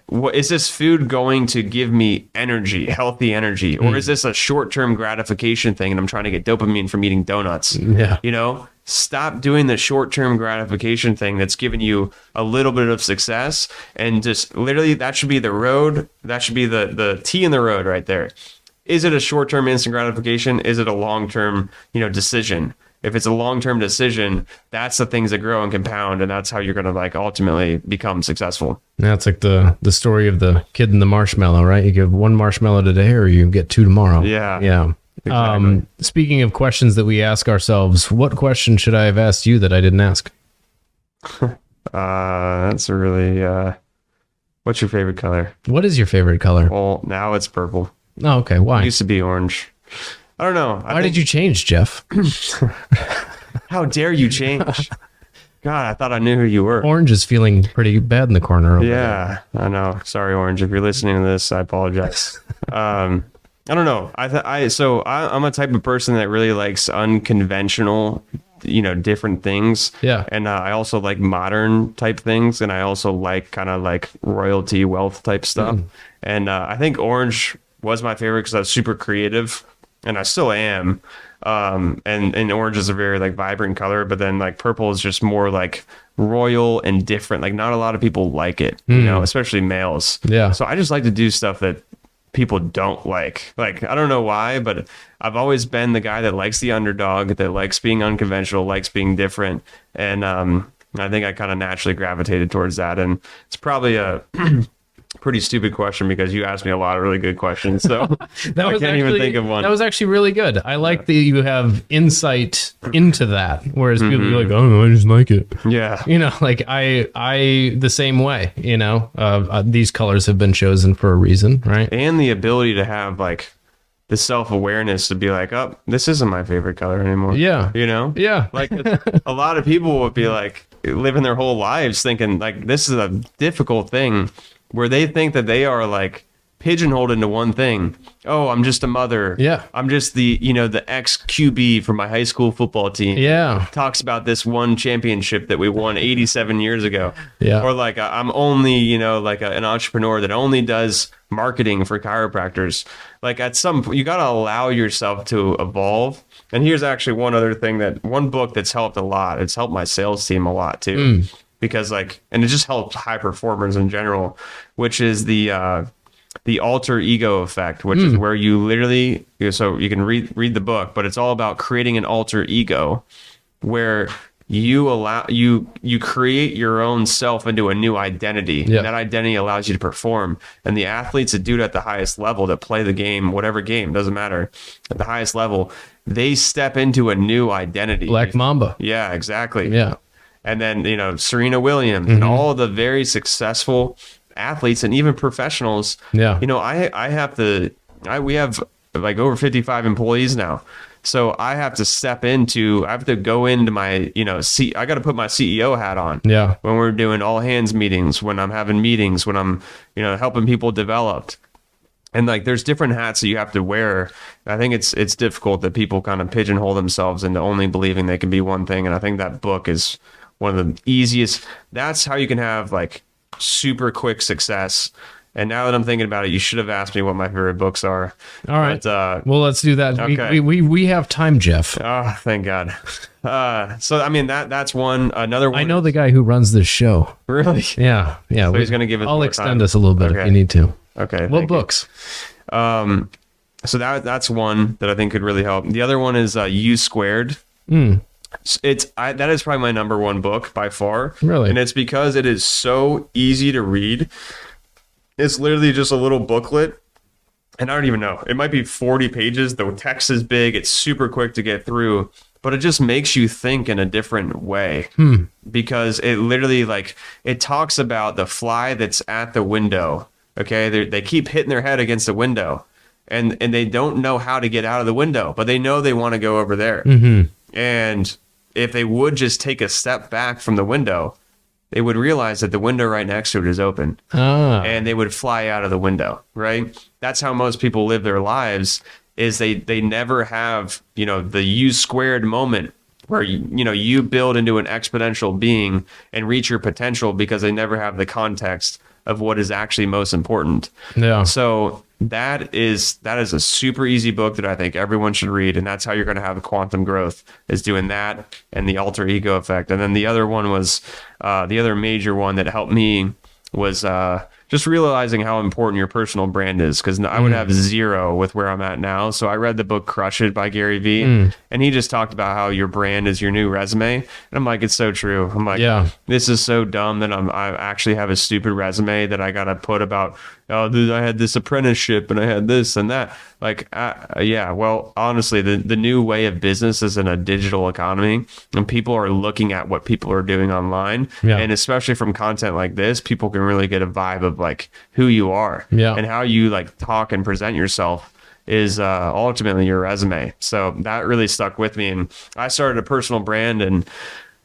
what is this food going to give me energy, healthy energy, or is this a short-term gratification thing and I'm trying to get dopamine from eating donuts? Stop doing the short-term gratification thing that's giving you a little bit of success, and just literally that should be the road. That should be the T in the road right there. Is it a short-term instant gratification? Is it a long-term, decision? If it's a long-term decision, that's the things that grow and compound, and that's how you're going to like ultimately become successful. That's like the story of the kid and the marshmallow, right? You give one marshmallow today, or you get two tomorrow. Yeah. Exactly. Speaking of questions that we ask ourselves, what question should I have asked you that I didn't ask? That's a really, what's your favorite color? What is your favorite color? Well, now it's purple. Oh, okay. Why? It used to be orange. I don't know. Why did you change, Jeff? How dare you change? God, I thought I knew who you were. Orange is feeling pretty bad in the corner. Yeah, I know. Sorry, Orange. If you're listening to this, I apologize. I don't know. I'm a type of person that really likes unconventional, different things. Yeah. And I also like modern type things, and I also like kind of like royalty wealth type stuff. And I think orange was my favorite because I was super creative, and I still am. And orange is a very like vibrant color, but then like purple is just more like royal and different. Like not a lot of people like it, especially males. Yeah. So I just like to do stuff that people don't like. Like, I don't know why, but I've always been the guy that likes the underdog, that likes being unconventional, likes being different. And I think I kind of naturally gravitated towards that. And it's probably a pretty stupid question because you asked me a lot of really good questions. So That I was can't even think of one. That was actually really good. I like that you have insight into that, whereas people are like, "Oh no, I just like it." Yeah. You know, like I the same way. You know, these colors have been chosen for a reason, right? And the ability to have like the self-awareness to be like, oh, this isn't my favorite color anymore. Yeah. You know? Yeah. Like a lot of people would be like living their whole lives thinking like this is a difficult thing where they think that they are like pigeonholed into one thing. Oh, I'm just a mother. Yeah. I'm just the, the ex QB for my high school football team. Yeah. Talks about this one championship that we won 87 years ago. Yeah. Or like I'm only, like an entrepreneur that only does marketing for chiropractors. Like at some point, you got to allow yourself to evolve. And here's actually one book that's helped a lot. It's helped my sales team a lot too. Because and it just helps high performers in general, which is the alter ego effect, which is where you literally, so you can read the book, but it's all about creating an alter ego where you create your own self into a new identity. Yeah. And that identity allows you to perform. And the athletes that do it at the highest level, that play the game, whatever game, doesn't matter, at the highest level, they step into a new identity. Black Mamba. Yeah, exactly. Yeah. And then, Serena Williams and all of the very successful athletes and even professionals. Yeah. We have like over 55 employees now. So I have to go into my, I got to put my CEO hat on. Yeah. When we're doing all hands meetings, when I'm having meetings, when I'm, helping people develop. And like, there's different hats that you have to wear. I think it's difficult that people kind of pigeonhole themselves into only believing they can be one thing. And I think that book is one of the easiest. That's how you can have like super quick success. And now that I'm thinking about it, you should have asked me what my favorite books are. All right. But, well, let's do that. Okay. We have time, Jeff. Oh, thank God. So I mean that's one. Another one. I know the guy who runs this show. Really? Yeah. Yeah. So he's going to give us I'll more extend time. us a little bit if Okay. you need to. Okay. What thank you. books? So that's one that I think could really help. The other one is U Squared. That is probably my number one book by far. Really? And it's because it is so easy to read. It's literally just a little booklet. And I don't even know. It might be 40 pages. The text is big. It's super quick to get through. But it just makes you think in a different way. Because it literally it talks about the fly that's at the window. Okay? They keep hitting their head against the window. And they don't know how to get out of the window. But they know they want to go over there. And if they would just take a step back from the window, they would realize that the window right next to it is open. And they would fly out of the window, right? That's how most people live their lives, is they never have, the U squared moment where, you build into an exponential being and reach your potential, because they never have the context of what is actually most important. Yeah. So that is a super easy book that I think everyone should read. And that's how you're going to have quantum growth, is doing that and the alter ego effect. And then the other one was, the other major one that helped me was just realizing how important your personal brand is, because I would have zero with where I'm at now. So I read the book Crush It by Gary Vee, and he just talked about how your brand is your new resume. And I'm like, it's so true. I'm like, Yeah. this is so dumb that I actually have a stupid resume that I got to put about, oh, dude, I had this apprenticeship and I had this and that. Yeah, well, honestly, the new way of business is in a digital economy, and people are looking at what people are doing online. Yeah. And especially from content like this, people can really get a vibe of who you are. Yeah. And how you talk and present yourself is ultimately your resume. So that really stuck with me. And I started a personal brand, and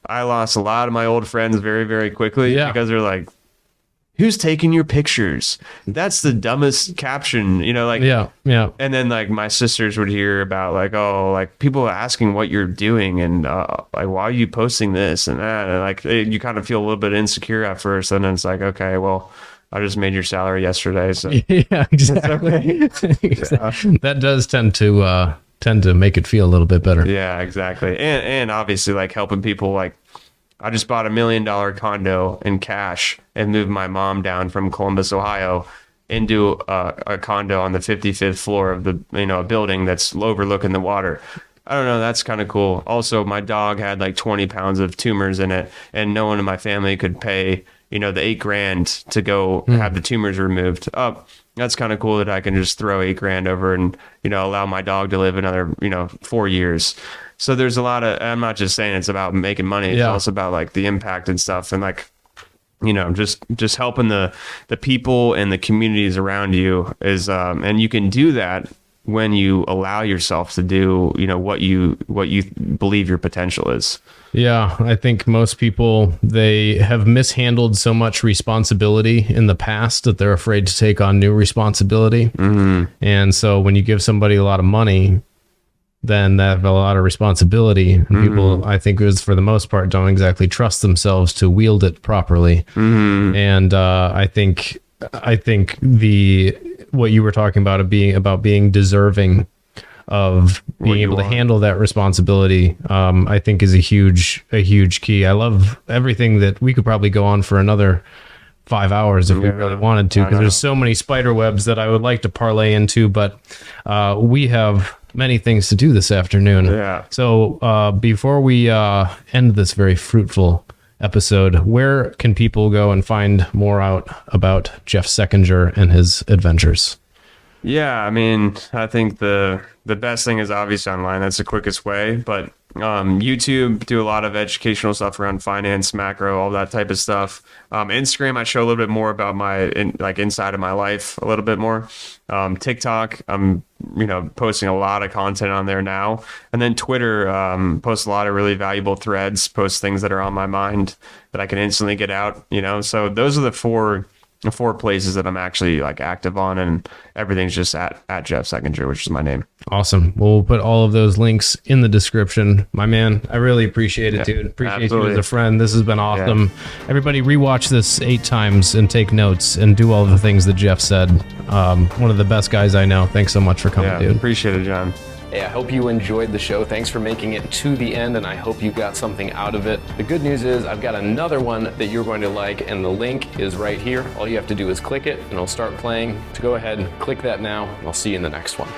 I lost a lot of my old friends very, very quickly. Yeah. Because they're like, who's taking your pictures? That's the dumbest caption, Yeah. And then my sisters would hear about people asking what you're doing, and why are you posting this and that, and you kind of feel a little bit insecure at first, and then it's like, okay, well, I just made your salary yesterday, so Yeah, exactly. That does tend to make it feel a little bit better. yeah, exactly. And obviously helping people. I just bought $1 million condo in cash and moved my mom down from Columbus, Ohio. into a condo on the 55th floor of the, a building that's overlooking the water. I don't know. That's kind of cool. Also, my dog had like 20 pounds of tumors in it, and no one in my family could pay, the $8,000 to go have the tumors removed. That's kind of cool that I can just throw $8,000 over and, allow my dog to live another, 4 years. So there's a lot of, I'm not just saying it's about making money. It's also about like the impact and stuff. And like, just helping the people and the communities around you is, and you can do that when you allow yourself to do, what you believe your potential is. Yeah, I think most people, they have mishandled so much responsibility in the past that they're afraid to take on new responsibility. And so when you give somebody a lot of money, then they have a lot of responsibility. And people, I think, for the most part, don't exactly trust themselves to wield it properly. And I think what you were talking about being deserving of being able to handle that responsibility, I think is a huge key. I love everything that we could probably go on for another 5 hours if we really wanted to, because there's so many spider webs that I would like to parlay into, but we have many things to do this afternoon. Yeah. So before we end this very fruitful episode, where can people go and find more out about Jeff Sekinger and his adventures? Yeah, I mean, I think the best thing is obviously online. That's the quickest way. But YouTube, do a lot of educational stuff around finance, macro, all that type of stuff. Instagram, I show a little bit more about my inside of my life a little bit more. TikTok, I'm posting a lot of content on there now. And then Twitter, post a lot of really valuable threads, post things that are on my mind that I can instantly get out. So those are the four places that I'm actually like active on, and everything's just at Jeff Sekinger, which is my name. Awesome. We'll put all of those links in the description. My man, I really appreciate it, dude. Appreciate you as a friend. This has been awesome. Yeah. Everybody rewatch this 8 times and take notes and do all the things that Jeff said. One of the best guys I know. Thanks so much for coming, dude. Appreciate it, John. Hey, I hope you enjoyed the show. Thanks for making it to the end, and I hope you got something out of it. The good news is I've got another one that you're going to like, and the link is right here. All you have to do is click it, and it'll start playing. So go ahead, click that now, and I'll see you in the next one.